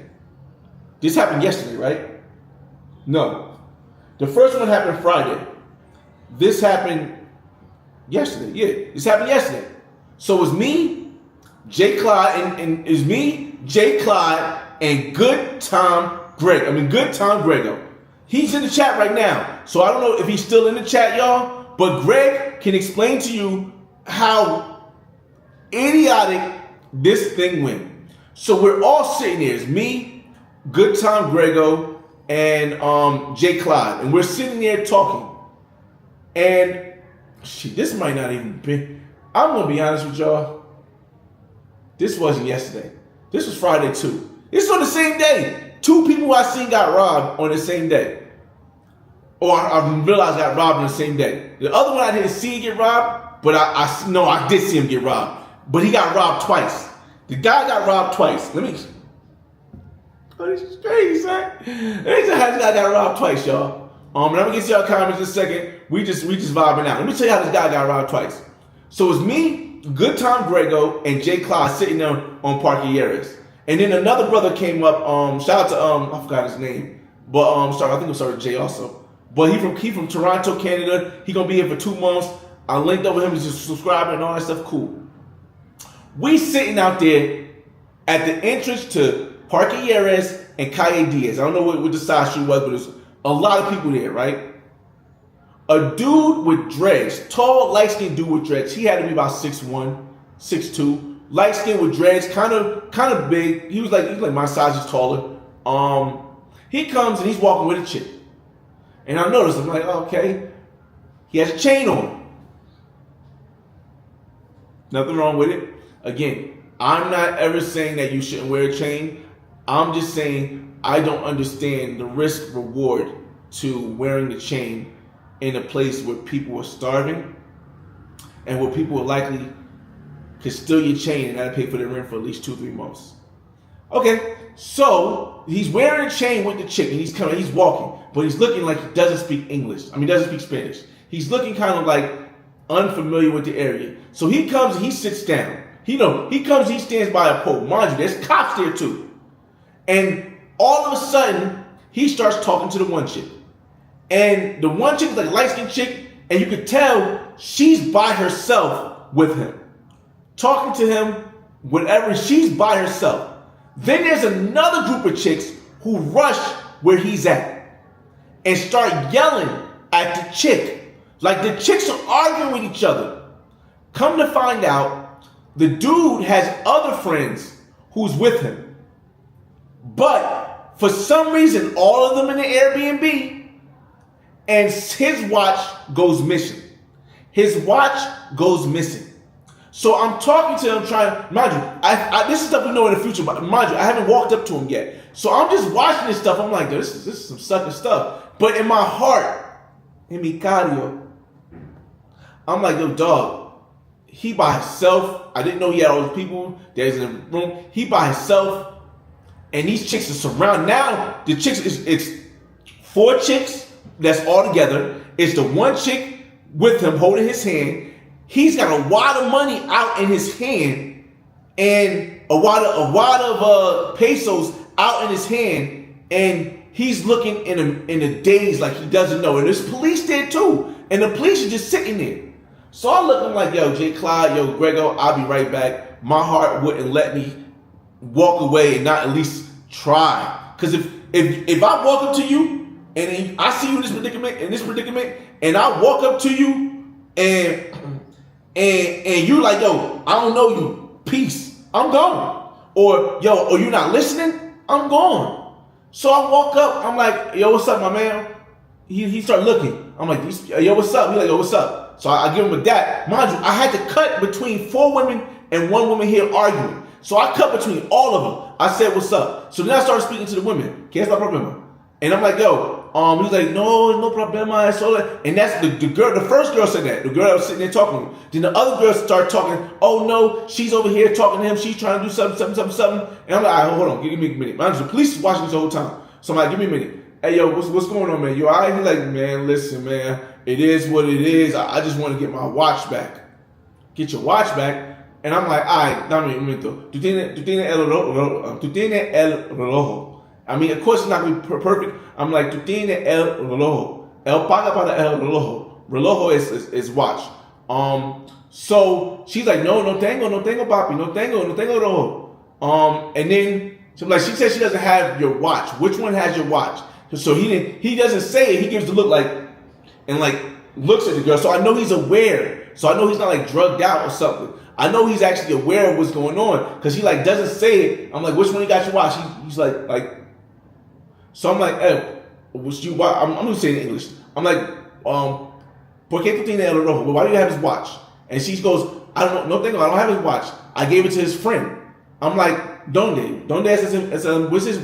Right? No. The first one happened Friday. This happened yesterday. Yeah, this happened yesterday. So it was me, Jay Clyde, and it's me, Jay Clyde, and Good Tom Grego. He's in the chat right now. So I don't know if he's still in the chat, y'all, but Greg can explain to you how idiotic this thing went. So we're all sitting there. It's me, Good Tom Grego, and Jay Clyde. And we're sitting there talking. And this might not even be. I'm going to be honest with y'all. This wasn't yesterday. This was Friday too. This is on the same day. 2 people I seen got robbed on the same day. Or I realized got robbed on the same day. The other one I didn't see get robbed, but I did see him get robbed. But he got robbed twice. The guy got robbed twice. Oh, this is crazy, son. Let me tell you how this guy got robbed twice, y'all. And I'm gonna get to y'all comments in a second. We just vibing out. Let me tell you how this guy got robbed twice. So it's me, Good Tom Grego, and Jay Clyde sitting there on Parquilleras. And then another brother came up. Shout out to I forgot his name, but I think it was Jay also. But he from Toronto, Canada. He gonna be here for 2 months. I linked up with him. He's just subscribing and all that stuff. Cool. We sitting out there at the entrance to Parquilleras and Calle Diaz. I don't know what the side street was, but there's a lot of people there, right? A dude with dreads, tall, light-skinned dude with dreads. He had to be about 6'1", 6'2", light-skinned with dreads, kind of big. He was like my size, is taller. He comes and he's walking with a chick, and I noticed. I'm like, oh, okay, he has a chain on. Nothing wrong with it. Again, I'm not ever saying that you shouldn't wear a chain. I'm just saying I don't understand the risk reward to wearing the chain in a place where people are starving and where people are likely could steal your chain and gotta pay for the rent for at least 2-3 months. Okay, so he's wearing a chain with the chick and he's walking, but he's looking like he doesn't speak English. Doesn't speak Spanish. He's looking kind of like unfamiliar with the area. So he comes and he sits down. He comes, he stands by a pole. Mind you, there's cops there too. And all of a sudden, he starts talking to the one chick. And the one chick is like a light-skinned chick, and you could tell she's by herself with him. Talking to him, whatever, she's by herself. Then there's another group of chicks who rush where he's at and start yelling at the chick. Like the chicks are arguing with each other. Come to find out, the dude has other friends who's with him. But for some reason, all of them in the Airbnb, and his watch goes missing. So I'm talking to him, mind you, this is stuff we know in the future, but mind you, I haven't walked up to him yet. So I'm just watching this stuff. I'm like, this is some sucker stuff. But in my heart, in mi cario, I'm like, yo, dog, he by himself. I didn't know he had all those people that's in the room. He by himself, and these chicks are surrounded. Now the chicks it's 4 chicks that's all together. It's the one chick with him holding his hand. He's got a wad of money out in his hand, and a wad of pesos out in his hand, and he's looking in a daze like he doesn't know. And there's police there too, and the police are just sitting there. So I look, I'm like, yo, J. Clyde, yo, Grego, I'll be right back. My heart wouldn't let me walk away and not at least try. Because if I walk up to you and I see you in this predicament, and I walk up to you and you're like, yo, I don't know you, peace, I'm gone. Or yo, or you not listening, I'm gone. So I walk up, I'm like, yo, what's up, my man? He started looking. I'm like, yo, what's up? He's like, yo, what's up? So I give him a that. Mind you, I had to cut between 4 women and 1 woman here arguing. So I cut between all of them. I said, what's up? So then I started speaking to the women. ¿Qué es la problema? And I'm like, yo, he's like, no problema. And that's the girl, the first girl said that. The girl that was sitting there talking. Then the other girl started talking, oh no, she's over here talking to him. She's trying to do something. And I'm like, all right, hold on, give me a minute. Mind you, the police is watching this the whole time. So I'm like, give me a minute. Hey, yo, what's going on, man? You all right? He's like, man, listen, man. It is what it is. I just want to get my watch back. Get your watch back. And I'm like, all right, dame un momento. Tú tienes el reloj. I mean, of course, it's not going to be perfect. I'm like, tú tienes el reloj. El paga para el reloj. Reloj is watch. So she's like, no tengo, papi. No tengo reloj. And then, so like, she said she doesn't have your watch. Which one has your watch? So he doesn't say it. He gives the look like, and like looks at the girl. So I know he's aware. So I know he's not like drugged out or something. I know he's actually aware of what's going on because he like doesn't say it. I'm like, which one you got your watch? He's like. So I'm like, hey, which you watch? I'm gonna say it in English. I'm like, ¿por qué tú tienes el reloj? Why do you have his watch? And she goes, I don't know, I don't have his watch. I gave it to his friend. I'm like, ¿Dónde?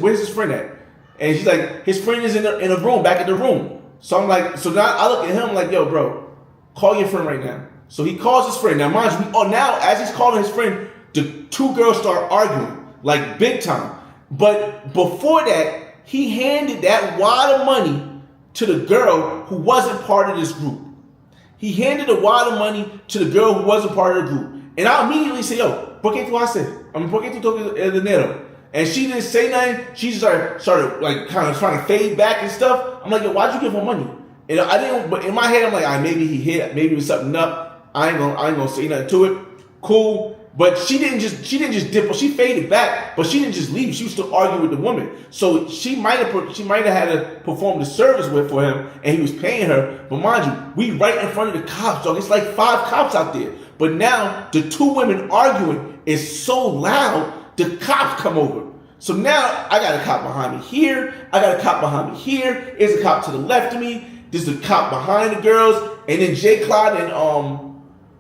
Where's his friend at? And she's like, his friend is in a room, back at the room. So I'm like, so now I look at him like, yo, bro, call your friend right now. So he calls his friend. Now, mind you, now as he's calling his friend, the 2 girls start arguing, like big time. But before that, he handed that wad of money to the girl who wasn't part of this group. He handed a wad of money to the girl who wasn't part of the group. And I immediately say, yo, ¿por qué tú haces? ¿Por qué tú tocas el dinero? And she didn't say nothing. She just started like kind of trying to fade back and stuff. I'm like, yo, why'd you give her money? And I didn't, but in my head, I'm like, maybe he hit, maybe it was something up. I ain't gonna say nothing to it. Cool. But she didn't just dip. She faded back, but she didn't just leave. She was still arguing with the woman. So she might have had to perform the service for him, and he was paying her. But mind you, we right in front of the cops, dog. It's like 5 cops out there. But now the 2 women arguing is so loud, the cops come over. So now I got a cop behind me here. I got a cop behind me here. There's a cop to the left of me. There's a cop behind the girls, and then J. Clyde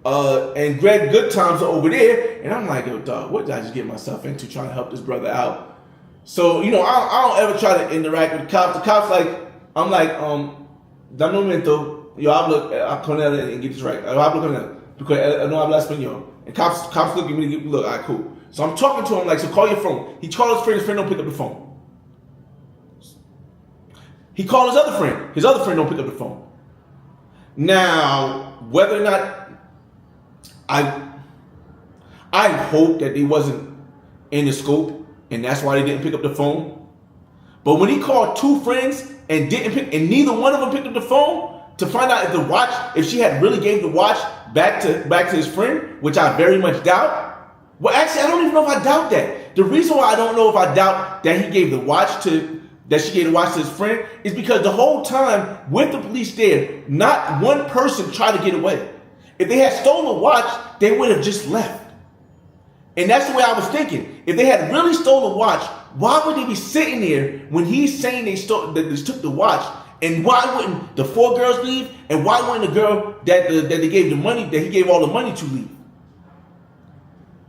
and Greg Goodtimes are over there. And I'm like, yo, dog, what did I just get myself into trying to help this brother out? So, you know, I don't ever try to interact with the cops. The cops I'm like, dame un momento, yo hablo con él and get this right. Yo hablo con él, because no habla español. And cops look at me, look, all right, cool. So I'm talking to him like, so call your phone. He called his friend don't pick up the phone. He called his other friend don't pick up the phone. Now, whether or not I hope that they wasn't in the scope and that's why they didn't pick up the phone. But when he called 2 friends and neither one of them picked up the phone to find out if she had really gave the watch back to his friend, which I very much doubt. Well, actually, I don't even know if I doubt that. The reason why I don't know if I doubt that she gave the watch to his friend is because the whole time with the police there, not one person tried to get away. If they had stolen the watch, they would have just left. And that's the way I was thinking. If they had really stolen the watch, why would they be sitting there when he's saying they took the watch? And why wouldn't the 4 girls leave? And why wouldn't the girl that they gave the money, that he gave all the money to, leave?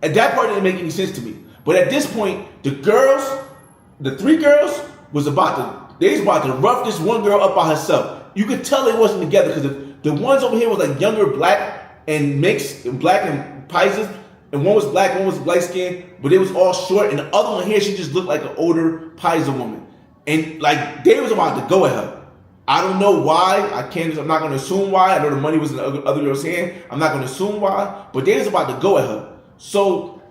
And that part didn't make any sense to me. But at this point, the 3 girls was about to rough this one girl up by herself. You could tell they wasn't together because the ones over here was like younger black and mixed black and Pisces, and one was black, one was light skinned, but it was all short, and the other one here, she just looked like an older Pisces woman. And like they was about to go at her. I don't know why. I'm not gonna assume why. I know the money was in the other girl's hand. I'm not gonna assume why, but they was about to go at her. So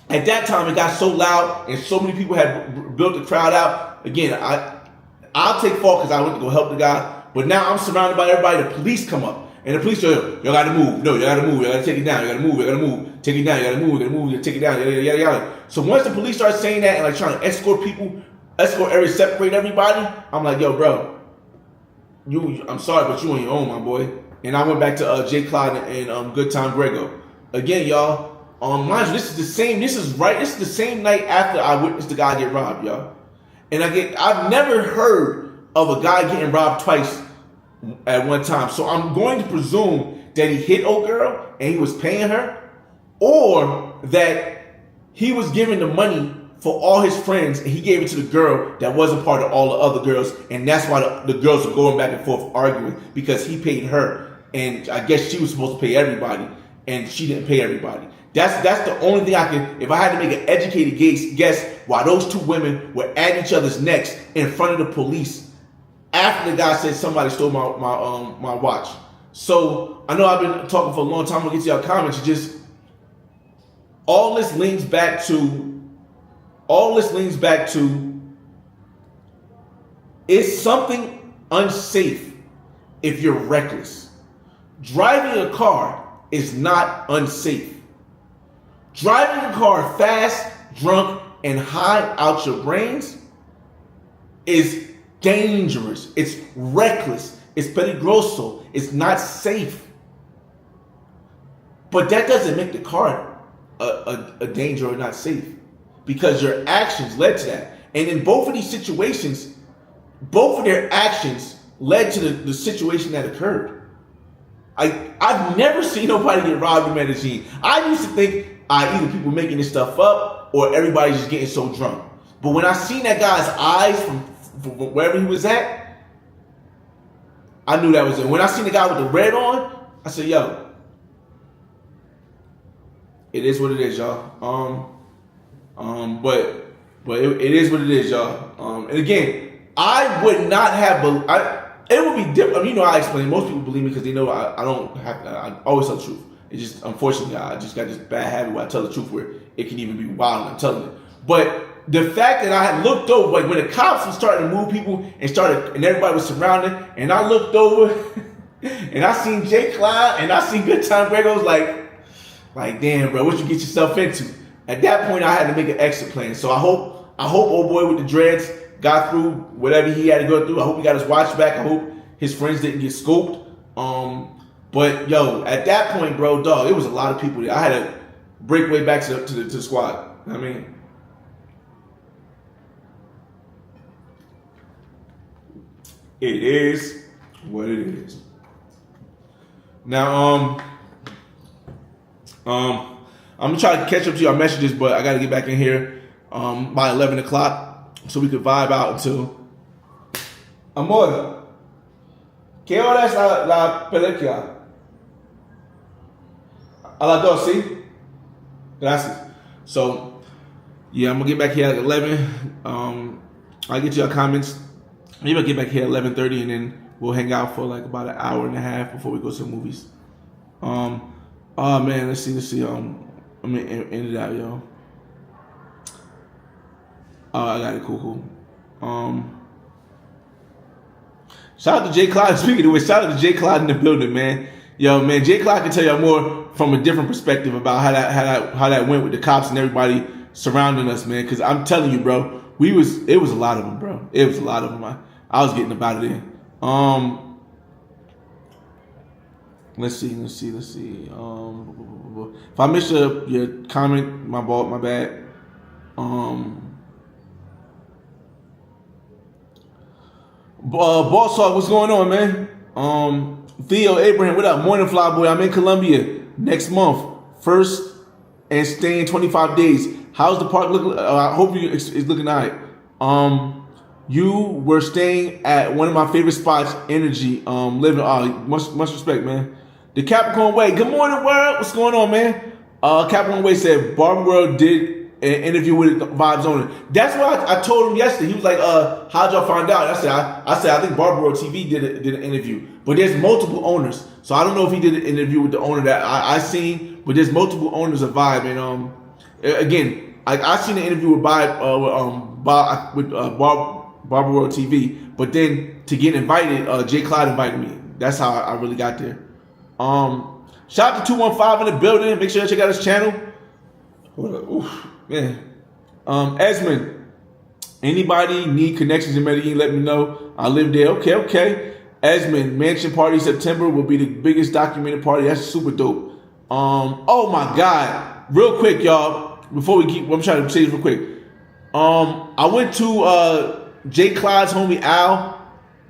at that time it got so loud and so many people had built the crowd out. Again, I'll take fault because I went to go help the guy, but now I'm surrounded by everybody. The police come up. And the police go, y'all gotta move. No, y'all gotta move. Y'all gotta take it down. You gotta move. You gotta move. Take it down. You gotta move. You gotta move. You gotta take it down. Yada, yada, yada. So once the police start saying that and like trying to escort people, separate everybody, I'm like, yo, bro, I'm sorry, but you on your own, my boy. And I went back to J. Clyde and Good Time Grego. Again, y'all, mind you, this is the same night after I witnessed the guy get robbed, y'all. And I've never heard of a guy getting robbed twice at one time. So I'm going to presume that he hit old girl and he was paying her, or that he was giving the money for all his friends and he gave it to the girl that wasn't part of all the other girls, and that's why the girls were going back and forth arguing, because he paid her and I guess she was supposed to pay everybody and she didn't pay everybody. That's the only thing I can, if I had to make an educated guess why those two women were at each other's necks in front of the police after the guy said somebody stole my watch. So I know I've been talking for a long time. We'll get to y'all comments. All this leans back to it's something unsafe if you're reckless. Driving a car is not unsafe. Driving a car fast, drunk, and high out your brains is dangerous. It's reckless. It's peligroso. It's not safe. But that doesn't make the car a danger or not safe, because your actions led to that. And in both of these situations, both of their actions led to the situation that occurred. I've never seen nobody get robbed in Medellin. I used to think either people making this stuff up or everybody's just getting so drunk. But when I seen that guy's eyes from wherever he was at, I knew that was it. When I seen the guy with the red on, I said, yo, it is what it is, y'all. But it is what it is, y'all. And again, I would not have, it would be different. I mean, I explain, most people believe me because they know I don't have, I always tell the truth. It's just, unfortunately, I just got this bad habit where I tell the truth where it can even be wild and I'm telling it. But the fact that I had looked over, like when the cops were starting to move people and everybody was surrounded, and I looked over and I seen J. Clyde and I seen Good Time Greg, I was like, damn, bro, what you get yourself into? At that point, I had to make an exit plan. So I hope old boy with the dreads got through whatever he had to go through. I hope he got his watch back. I hope his friends didn't get scoped. But yo, at that point, bro, dog, it was a lot of people there. I had to break way back to the squad. I mean, it is what it is. Now, I'm gonna try to catch up to your messages, but I gotta get back in here by 11 o'clock so we could vibe out until. Amor, ¿qué hora es la película? A las 2, ¿sí? Gracias. So, yeah, I'm gonna get back here at 11. I'll get your comments. Maybe I'll get back here at 11:30 and then we'll hang out for like about an hour and a half before we go to the movies. Oh man, let's see. I'm gonna end it out, yo. I got it. Cool. Shout out to J. Clyde. Speaking of which, shout out to J. Clyde in the building, man. Yo, man, J. Clyde can tell y'all more from a different perspective about how that went with the cops and everybody surrounding us, man. Because I'm telling you, bro, it was a lot of them, bro. It was a lot of them. I was getting up out of there. Let's see. If I missed your comment, my bad. Boss Hog, what's going on, man? Theo Abraham, what up? Morning, Fly Boy. I'm in Colombia next month. First and staying 25 days. How's the park looking? I hope it's looking all right. You were staying at one of my favorite spots, Energy. Living. Much respect, man. The Capricorn Way. Good morning, world. What's going on, man? Capricorn Way said Barber World did an interview with the Vibes owner. That's what I told him yesterday. He was like, how'd y'all find out? I said, I think Barber World TV did an interview. But there's multiple owners. So I don't know if he did an interview with the owner that I seen, but there's multiple owners of Vibe. And again, I seen the interview with Barber World TV. But then to get invited, Jay Clyde invited me. That's how I really got there. Shout out to 215 in the building. Make sure you check out his channel. Oof, man. Esmond, anybody need connections in Medellin? Let me know. I live there. Okay. Esmond, Mansion Party September will be the biggest documented party. That's super dope. Oh my God. Real quick, y'all. Before we keep, I'm trying to say this real quick. I went to Jay Clyde's homie Al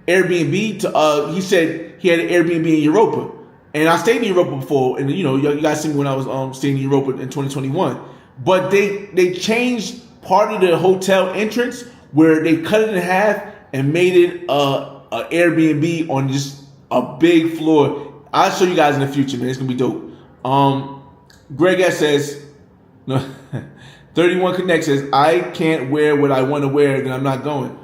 Airbnb to he said he had an Airbnb in Europa. And I stayed in Europa before, and you know, you guys see me when I was staying in Europa in 2021. But they changed part of the hotel entrance where they cut it in half and made it a Airbnb on just a big floor. I'll show you guys in the future, man. It's gonna be dope. Greg S says, no, 31 Connect says, I can't wear what I want to wear, then I'm not going.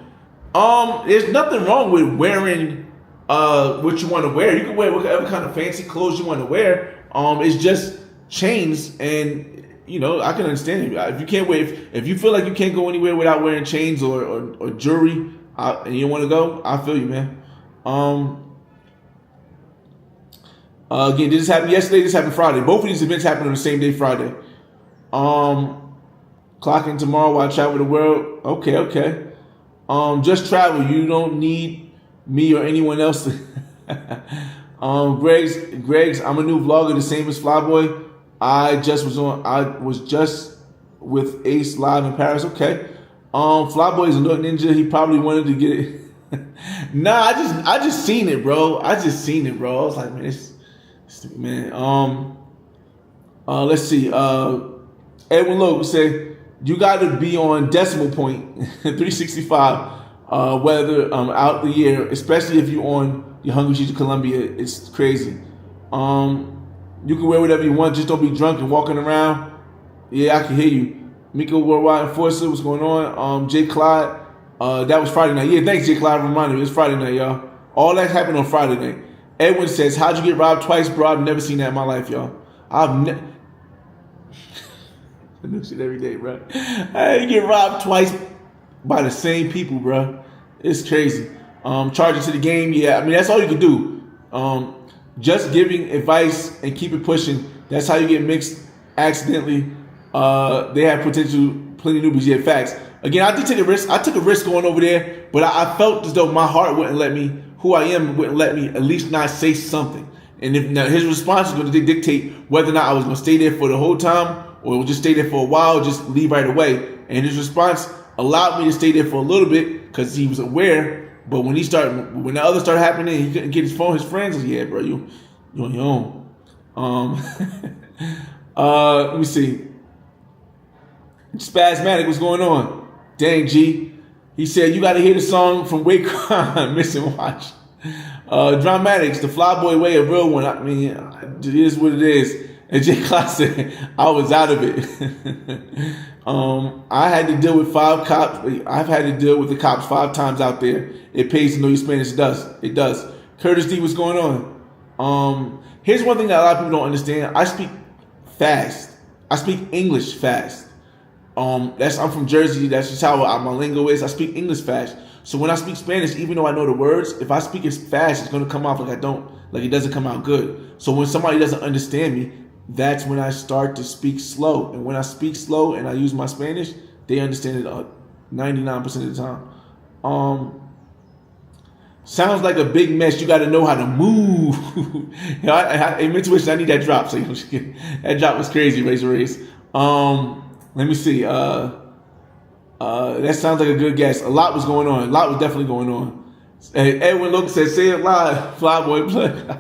There's nothing wrong with wearing what you want to wear. You can wear whatever kind of fancy clothes you want to wear. It's just chains, and you know, I can understand it. If you can't wear, if you feel like you can't go anywhere without wearing chains or jewelry, and you don't want to go, I feel you, man. Again, this happened yesterday. This happened Friday. Both of these events happened on the same day, Friday. Clocking tomorrow while I travel the world. Okay. Just travel. You don't need me or anyone else. Greg's, I'm a new vlogger, the same as Flyboy. I was just with Ace live in Paris. Okay. Flyboy is a little ninja. He probably wanted to get it. Nah, I just seen it, bro. I was like, man, man. Let's see. Edwin Lowe said, you got to be on decimal point 365. Whether out the year, especially if you're on the Hungry Cheese of Colombia, it's crazy. You can wear whatever you want, just don't be drunk and walking around. Yeah, I can hear you. Miko Worldwide Enforcer, what's going on? Jay Clyde, that was Friday night. Yeah, thanks, Jay Clyde, for reminding me. It was Friday night, y'all. All that happened on Friday night. Edwin says, how'd you get robbed twice, bro? I've never seen that in my life, y'all. I do shit every day, bro. I get robbed twice by the same people, bro. It's crazy. Charging to the game, yeah. I mean, that's all you can do. Just giving advice and keep it pushing. That's how you get mixed accidentally. They have potential, plenty of newbies. Yeah, facts. Again, I did take a risk. I took a risk going over there, but I felt as though my heart wouldn't let me, who I am wouldn't let me at least not say something. And if now his response is going to dictate whether or not I was going to stay there for the whole time or just stay there for a while, just leave right away. And his response allowed me to stay there for a little bit because he was aware. But when the others started happening, he couldn't get his phone. His friends was, yeah, bro, you on your own. Let me see. Spasmatic, what's going on? Dang, G. He said, you got to hear the song from Waycon, Missing Watch. Dramatics, the Flyboy Way, a real one. I mean, it is what it is. And Jay Class said, I was out of it. I had to deal with 5 cops. I've had to deal with the cops 5 times out there. It pays to know your Spanish. It does. Curtis D, what's going on? Here's one thing that a lot of people don't understand. I speak fast. I speak English fast. I'm from Jersey. That's just how my lingo is. I speak English fast. So when I speak Spanish, even though I know the words, if I speak it fast, it's going to come off like it doesn't come out good. So when somebody doesn't understand me, that's when I start to speak slow. And when I speak slow and I use my Spanish, they understand it 99% of the time. Sounds like a big mess. You got to know how to move. In Intuition, I need that drop. So that drop was crazy, Race. Let me see. That sounds like a good guess. A lot was going on. A lot was definitely going on. Edwin Logan said, say it live, Flyboy Plug.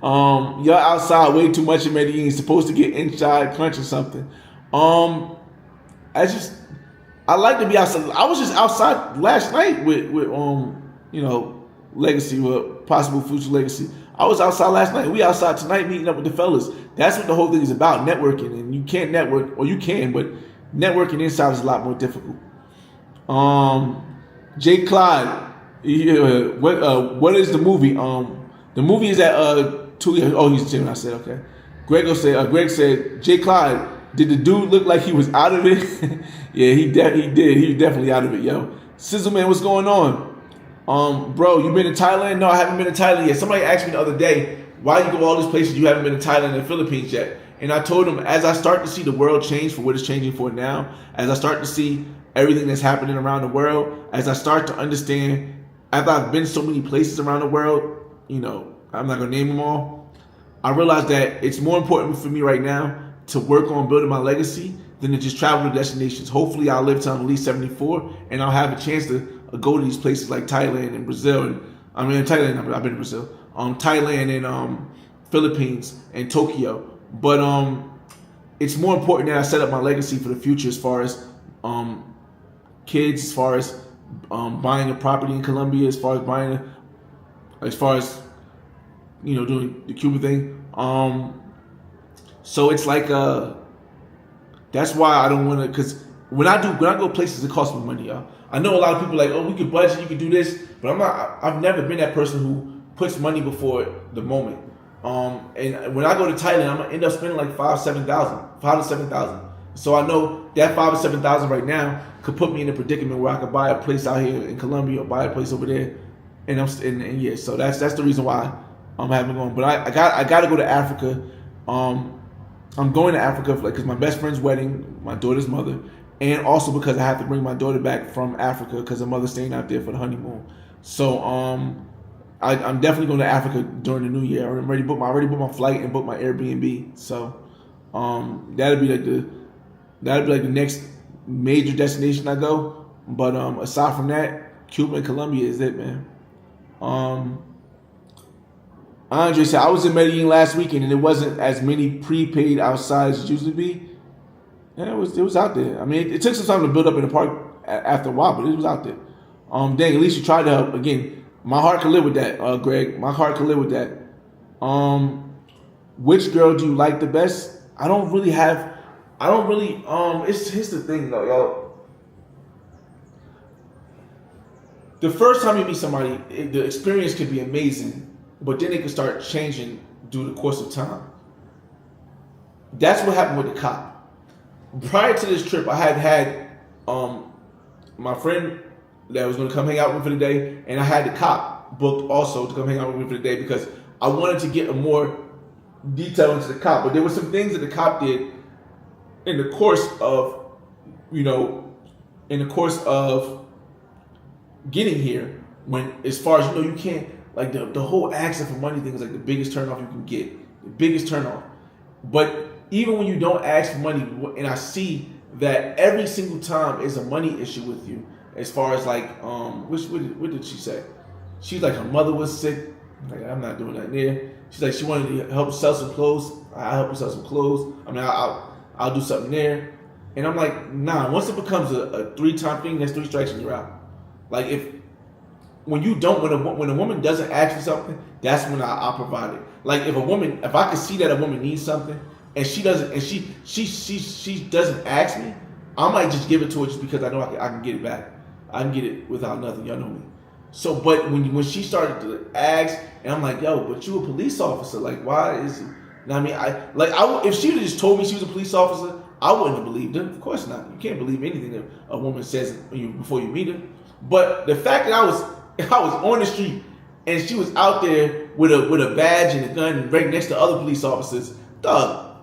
Y'all outside way too much in Medellin. Supposed to get inside crunch or something. I like to be outside. I was just outside last night with Legacy, with possible future Legacy. I was outside last night. We outside tonight meeting up with the fellas. That's what the whole thing is about, networking. And you can't network, or you can, but networking inside is a lot more difficult. Jay Clyde, what is the movie? The movie is at he's Jim. I said okay. Greg said, Jay Clyde, did the dude look like he was out of it? Yeah, he did. He was definitely out of it, yo. Sizzleman, what's going on? Bro, you been to Thailand? No, I haven't been to Thailand yet. Somebody asked me the other day, why you go all these places you haven't been to Thailand and the Philippines yet? And I told them, as I start to see the world change for what it's changing for now, as I start to see everything that's happening around the world, as I start to understand, after I've been so many places around the world, you know, I'm not going to name them all, I realized that it's more important for me right now to work on building my legacy than to just travel to destinations. Hopefully I'll live till I'm at least 74 and I'll have a chance to go to these places like Thailand and Brazil. And I've been to Brazil. Thailand and Philippines and Tokyo. But it's more important that I set up my legacy for the future as far as kids, as far as buying a property in Colombia, as far as you know, doing the Cuba thing. So it's like that's why I don't want to, because when I go places, it costs me money, y'all. I know a lot of people like, oh, we could budget, you could do this, but I've never been that person who puts money before the moment. And when I go to Thailand, I'm gonna end up spending like $5,000 to $7,000. So I know that $5,000 to $7,000 right now could put me in a predicament where I could buy a place out here in Colombia or buy a place over there. And yeah, so that's the reason why I'm having going. But I got to go to Africa. I'm going to Africa because my best friend's wedding, my daughter's mother, and also because I have to bring my daughter back from Africa because her mother's staying out there for the honeymoon. So I'm definitely going to Africa during the new year. I already booked my flight and booked my Airbnb. So that'll be like the next major destination I go. But aside from that, Cuba and Colombia is it, man. Andre said, I was in Medellin last weekend and it wasn't as many prepaid outside as it usually be. Yeah, it was out there. I mean, it took some time to build up in the park after a while, but it was out there. Dang, at least you tried to help. Again, my heart could live with that, Greg. My heart could live with that. Which girl do you like the best? Here's the thing though, y'all. The first time you meet somebody, the experience could be amazing, but then it could start changing due to the course of time. That's what happened with the cop. Prior to this trip, I had my friend that was going to come hang out with me for the day, and I had the cop booked also to come hang out with me for the day because I wanted to get a more detail into the cop. But there were some things that the cop did in the course of, getting here, when as far as you can't, like the whole asking for money thing is like the biggest turnoff you can get, the biggest turnoff. But even when you don't ask for money, and I see that every single time is a money issue with you, as far as like what did she say? She's like her mother was sick. Like, I'm not doing that there. She's like she wanted to help sell some clothes. I'll help her sell some clothes. I mean I'll do something there. And I'm like, nah, once it becomes a 3-time thing, that's 3 strikes and you're out. Like when a woman doesn't ask for something, that's when I'll provide it. Like if I can see that a woman needs something and she doesn't ask me, I might just give it to her just because I know I can get it back. I can get it without nothing. Y'all know me. So, but when she started to ask, and I'm like, yo, but you a police officer? Like, why is it? I mean, if she would have just told me she was a police officer, I wouldn't have believed her. Of course not. You can't believe anything that a woman says before you meet her. But the fact that I was on the street and she was out there with a badge and a gun right next to other police officers, dog,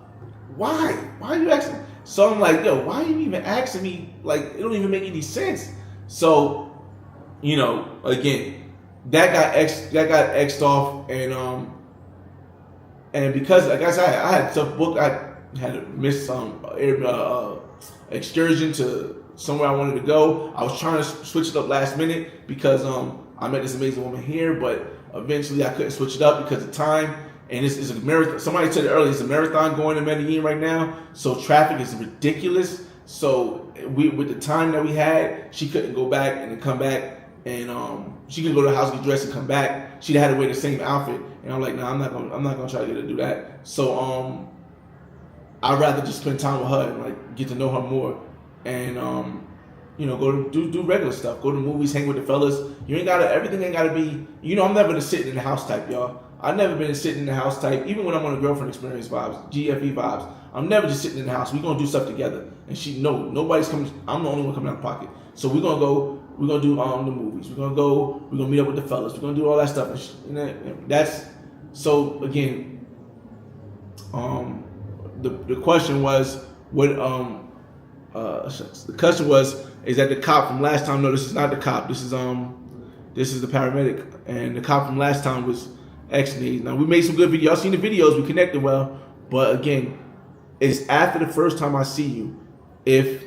why? Why are you asking? So I'm like, yo, why are you even asking me? Like, it don't even make any sense. So, again, that got X'd off, and because like I said, I had stuff booked. I had to miss some excursion to somewhere I wanted to go. I was trying to switch it up last minute because I met this amazing woman here, but eventually I couldn't switch it up because of time. And it's a marathon. Somebody said it earlier. It's a marathon going to Medellin right now, so traffic is ridiculous. So with the time that we had, she couldn't go back and then come back and she could go to the house, get dressed, and come back. She'd had to wear the same outfit, and I'm like, nah, I'm not gonna try to get her to do that. So I'd rather just spend time with her and like get to know her more, and go to do regular stuff, go to movies, hang with the fellas. Everything ain't gotta be. I'm never the sitting in the house type, y'all. I've never been sitting in the house type, even when I'm on a girlfriend experience vibes, GFE vibes. I'm never just sitting in the house. We're gonna do stuff together, and nobody's coming. I'm the only one coming out of pocket. So we're gonna go. We're gonna do the movies. We're gonna meet up with the fellas. We're gonna do all that stuff. And that's so again. The question was what the question was is that the cop from last time? No, this is not the cop. This is the paramedic, and the cop from last time was actually. Now we made some good videos. Y'all seen the videos? We connected well, but again, it's after the first time I see you. If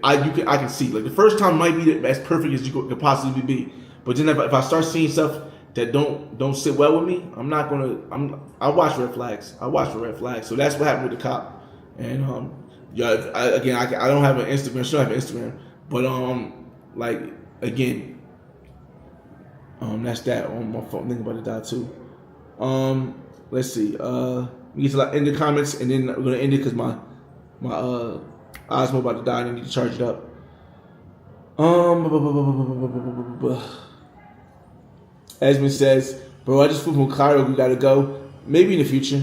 I can see like the first time might be as perfect as you could possibly be, but then if I start seeing stuff that don't sit well with me, I watch red flags. I watch for red flags. So that's what happened with the cop. And I don't have an Instagram. She don't have an Instagram, but that's that on my phone. Think about it that too. Let's see. We get to end the comments, and then we're gonna end it because my Osmo about to die and I need to charge it up. Esmond says, bro, I just flew from Cairo. We gotta go. Maybe in the future.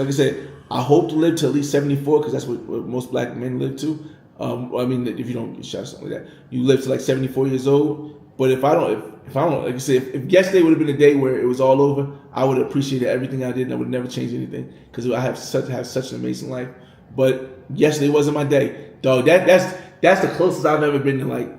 Like I said, I hope to live to at least 74 because that's what most black men live to. If you don't get shot or something like that, you live to like 74 years old. But if I don't, like I said, if yesterday would have been a day where it was all over, I would have appreciated everything I did and I would never change anything because I have such an amazing life. But yesterday wasn't my day, dog. That's the closest I've ever been to like.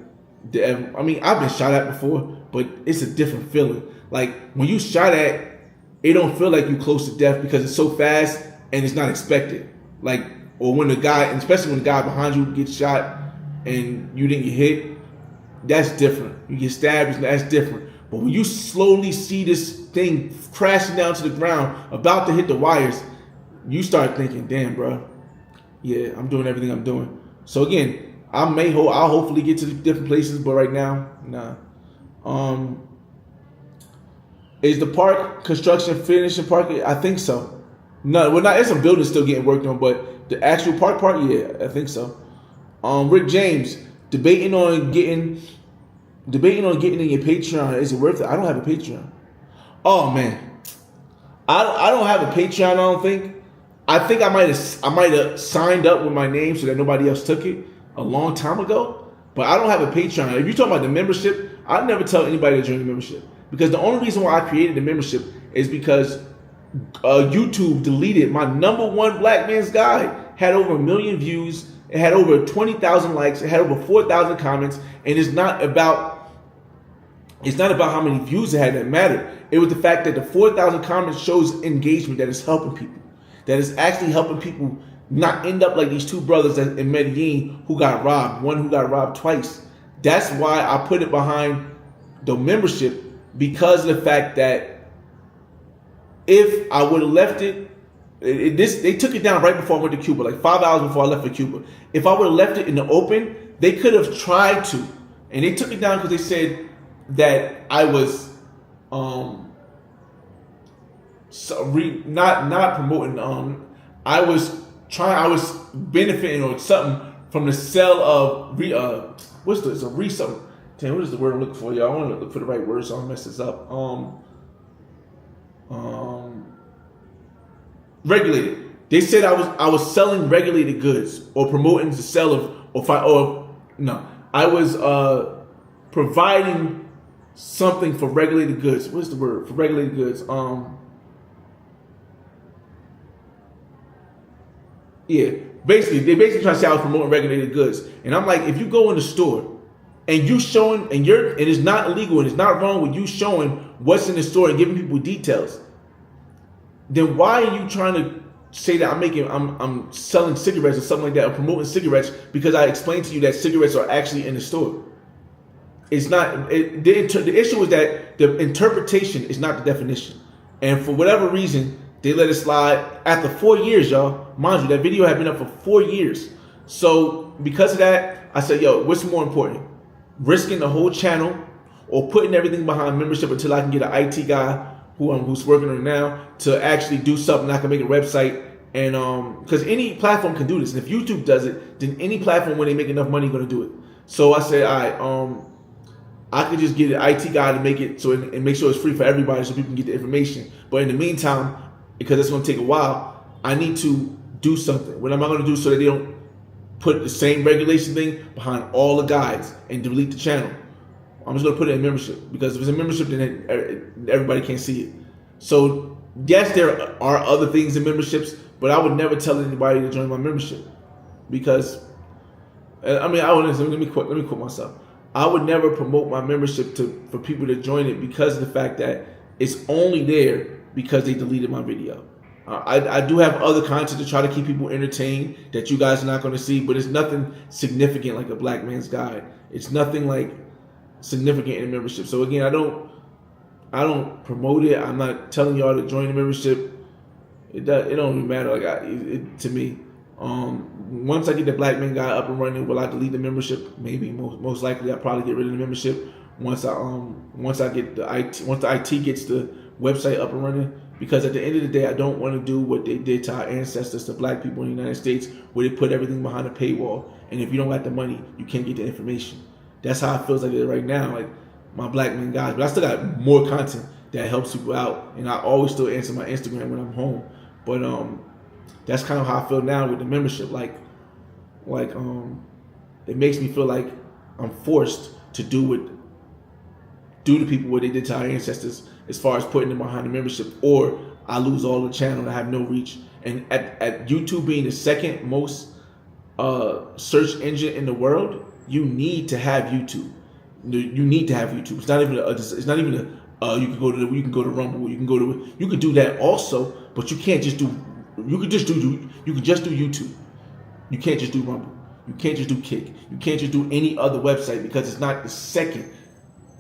I've been shot at before, but it's a different feeling. Like when you shot at, it don't feel like you close to death because it's so fast and it's not expected. Like or when the guy, and especially when the guy behind you gets shot and you didn't get hit, that's different. You get stabbed, that's different. But when you slowly see this thing crashing down to the ground, about to hit the wires, you start thinking, damn, bro. Yeah, I'm doing everything I'm doing. So again, I'll hopefully get to the different places, but right now, nah. Is the park construction finished in park? I think so. No, well, not. There's some buildings still getting worked on, but the actual park, yeah, I think so. Rick James debating on getting in your Patreon. Is it worth it? I don't have a Patreon. Oh man, I don't have a Patreon. I don't think. I think I might have signed up with my name so that nobody else took it a long time ago. But I don't have a Patreon. If you're talking about the membership, I'd never tell anybody to join the membership because the only reason why I created the membership is because YouTube deleted my #1 Black Man's Guide. Had over 1 million views. It had over 20,000 likes. It had over 4,000 comments. And it's not about how many views it had that mattered. It was the fact that the 4,000 comments shows engagement that is helping people. That is actually helping people not end up like these two brothers in Medellin who got robbed. One who got robbed twice. That's why I put it behind the membership, because of the fact that if I would have left they took it down right before I went to Cuba, like 5 hours before I left for Cuba. If I would have left it in the open, they could have tried to. And they took it down because they said that I was not promoting. I was benefiting or something from the sale of it's a resale. Damn, what is the word I'm looking for, y'all? I want to look for the right word so I don't mess this up. Regulated. They said I was selling regulated goods or promoting the sale of I was providing something for regulated goods. What's the word for regulated goods? Yeah, they basically trying to say I was promoting regulated goods, and I'm like, if you go in the store and you showing and it's not illegal and it's not wrong with you showing what's in the store and giving people details, then why are you trying to say that I'm selling cigarettes or something like that or promoting cigarettes because I explained to you that cigarettes are actually in the store? It's not. The issue is that the interpretation is not the definition, and for whatever reason they let it slide after 4 years, y'all. Mind you, that video had been up for 4 years. So because of that, I said, yo, what's more important? Risking the whole channel or putting everything behind membership until I can get an IT guy who's working on it now to actually do something. I can make a website. And because any platform can do this. And if YouTube does it, then any platform when they make enough money going to do it. So I said, all right, I could just get an IT guy to make it so and make sure it's free for everybody so people can get the information. But in the meantime, because it's going to take a while, I need to do something. What am I going to do so that they don't put the same regulation thing behind all the guides and delete the channel? I'm just going to put it in membership, because if it's a membership, then everybody can't see it. So yes, there are other things in memberships, but I would never tell anybody to join my membership, because I mean, let me quote myself. I would never promote my membership for people to join it because of the fact that it's only there because they deleted my video. I do have other content to try to keep people entertained that you guys are not going to see, but it's nothing significant like a Black Man's Guide. It's nothing like significant in membership. So again, I don't promote it. I'm not telling y'all to join the membership. It don't even matter. Like to me, once I get the Black Man Guide up and running, will I delete the membership? Maybe. Most likely, I'll probably get rid of the membership once the IT gets the website up and running. Because at the end of the day, I don't want to do what they did to our ancestors, to Black people in the United States, where they put everything behind a paywall, and if you don't got the money, you can't get the information. That's how it feels like it right now, like my Black Man Guide. But I still got more content that helps people out, and I always still answer my Instagram when I'm home. But that's kind of how I feel now with the membership. Like it makes me feel like I'm forced to do to people what they did to our ancestors, as far as putting them behind the membership, or I lose all the channel and I have no reach. And at YouTube being the second most search engine in the world, you need to have YouTube. You need to have YouTube. It's not even you can go to Rumble, you can do that also, but you can just do YouTube. You can't just do Rumble. You can't just do Kick. You can't just do any other website, because it's not the second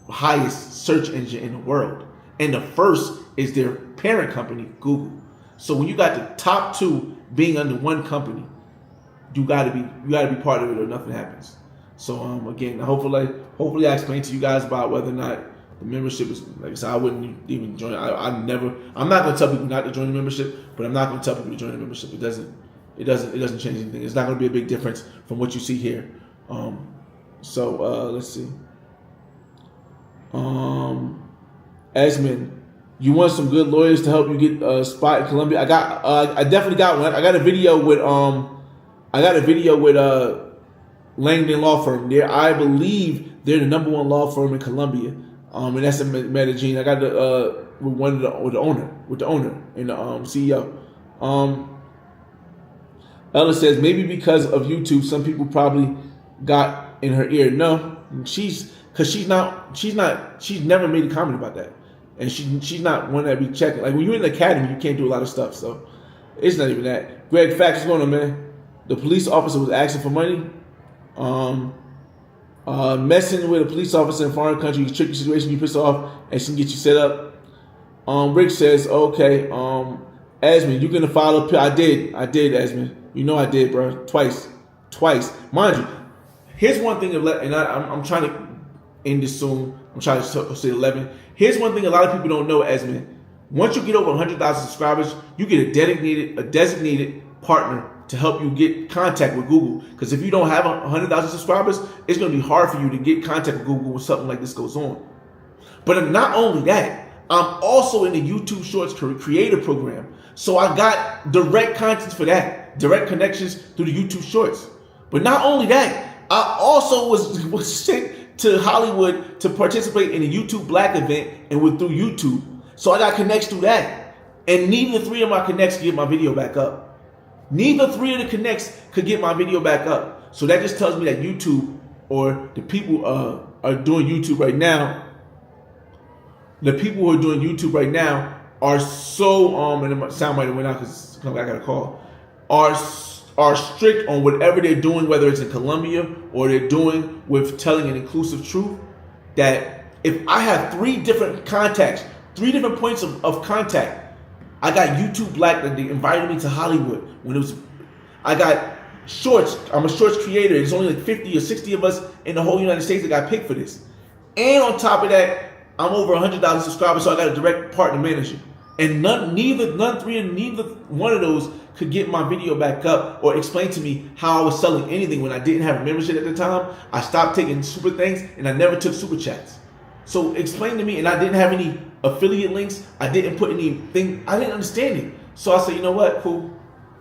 highest search engine in the world. And the first is their parent company, Google. So when you got the top two being under one company, you gotta be part of it or nothing happens. So again, hopefully I explained to you guys about whether or not the membership is, like I said, I wouldn't even join. I'm not gonna tell people not to join the membership, but I'm not gonna tell people to join the membership. It doesn't change anything. It's not gonna be a big difference from what you see here. Let's see. Esmond, you want some good lawyers to help you get a spot in Colombia? I definitely got one. I got a video with Langdon Law Firm. I believe they're the number one law firm in Colombia. And that's in Medellin. I got with the owner and the CEO. Ella says maybe because of YouTube, some people probably got in her ear. No, she's never made a comment about that, and she's not one that be checking. Like when you're in the academy, you can't do a lot of stuff, so it's not even that. Greg, facts, what's going on, man? The police officer was asking for money. Messing with a police officer in a foreign country, you tricky situation, you piss off, and she can get you set up. Rick says, okay, Esmond, you're gonna file a. I did, Esmond. You know I did, bro. Twice, mind you. Here's one thing, and I'm trying to end this soon. I'm trying to say 11. Here's one thing a lot of people don't know, Esmond. Once you get over 100,000 subscribers, you get a designated partner to help you get contact with Google. Because if you don't have 100,000 subscribers, it's going to be hard for you to get contact with Google when something like this goes on. But not only that, I'm also in the YouTube Shorts creator program. So I got direct content for that, direct connections through the YouTube Shorts. But not only that, I also was sent to Hollywood to participate in a YouTube Black event and through YouTube. So I got connects through that. And neither three of my connects get my video back up. Neither three of the connects could get my video back up. So that just tells me that YouTube, or the people are doing YouTube right now, the people who are doing YouTube right now are so, and the sound might have went out because I got a call, are strict on whatever they're doing, whether it's in Colombia or they're doing with telling an inclusive truth, that if I have three different contacts, three different points of contact, I got YouTube Black that they invited me to Hollywood when it was, I got shorts. I'm a shorts creator. There's only like 50 or 60 of us in the whole United States that got picked for this. And on top of that, I'm over 100,000 subscribers, so I got a direct partner manager. And neither one of those could get my video back up or explain to me how I was selling anything when I didn't have a membership at the time. I stopped taking super things, and I never took super chats. So explain to me, and I didn't have any affiliate links. I didn't put anything. I didn't understand it. So I said, you know what, cool.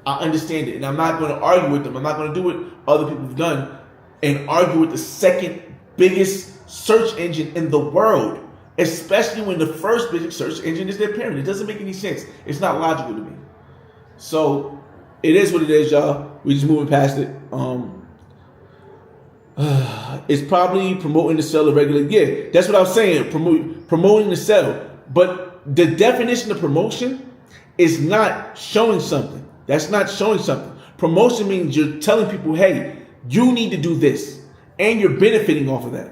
I understand it, and I'm not going to argue with them. I'm not going to do what other people have done and argue with the second biggest search engine in the world, especially when the first biggest search engine is their parent. It doesn't make any sense. It's not logical to me. So it is what it is, y'all. We just moving past it. It's probably promoting the sell of regular. Yeah, that's what I was saying. Promoting the sell. But the definition of promotion is not showing something. That's not showing something. Promotion means you're telling people, hey, you need to do this, and you're benefiting off of that.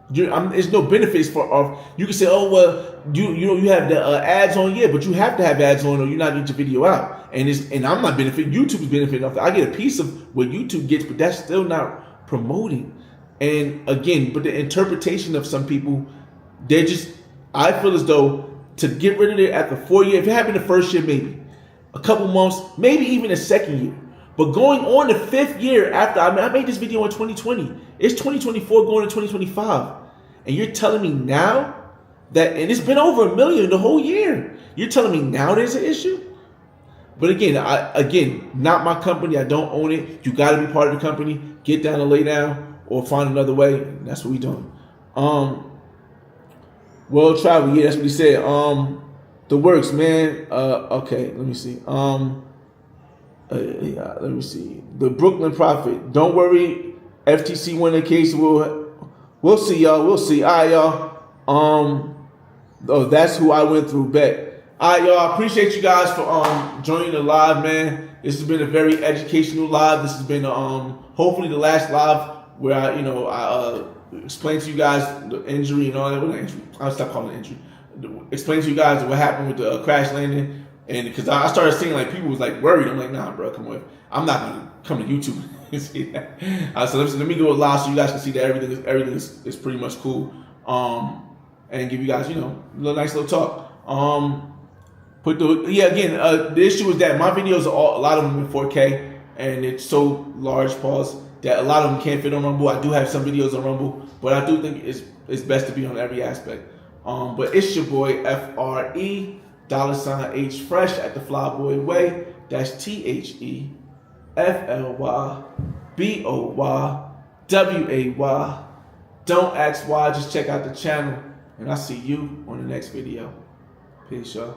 There's no benefits for. You can say, oh well, you have the ads on, yeah, but you have to have ads on, or you're not getting your video out. And I'm not benefiting. YouTube is benefiting off that. I get a piece of what YouTube gets, but that's still not promoting. And again, but the interpretation of some people, they're just. I feel as though to get rid of it after 4 years, if it happened the first year, maybe a couple months, maybe even a second year. But going on the 5th year after, I made this video in 2020. It's 2024 going to 2025. And you're telling me now that, and it's been over 1 million the whole year. You're telling me now there's an issue? But again, not my company. I don't own it. You got to be part of the company. Get down and lay down or find another way. And that's what we doing. World travel. Yeah, that's what he said. The works, man. Okay, let me see. Let me see. The Brooklyn Prophet. Don't worry. FTC won the case. We'll see, y'all. We'll see. All right, y'all. Oh, that's who I went through. Bet. All right, y'all. Appreciate you guys for joining the live, man. This has been a very educational live. This has been hopefully the last live where I explain to you guys the injury and all that. Well, not injury. I'll stop calling it injury. Explain to you guys what happened with the crash landing. And because I started seeing like people was like worried. I'm like, nah, bro, come on. I'm not gonna come to YouTube and see that. So let me go live so you guys can see that everything is pretty much cool. And give you guys, a nice little talk. The issue is that my videos a lot of them in 4K, and it's so large, pause, that a lot of them can't fit on Rumble. I do have some videos on Rumble, but I do think it's best to be on every aspect. But it's your boy FRE $H Fresh at the Flyboy Way. That's THEFLYBOYWAY. Don't ask why, just check out the channel, and I'll see you on the next video. Peace, y'all.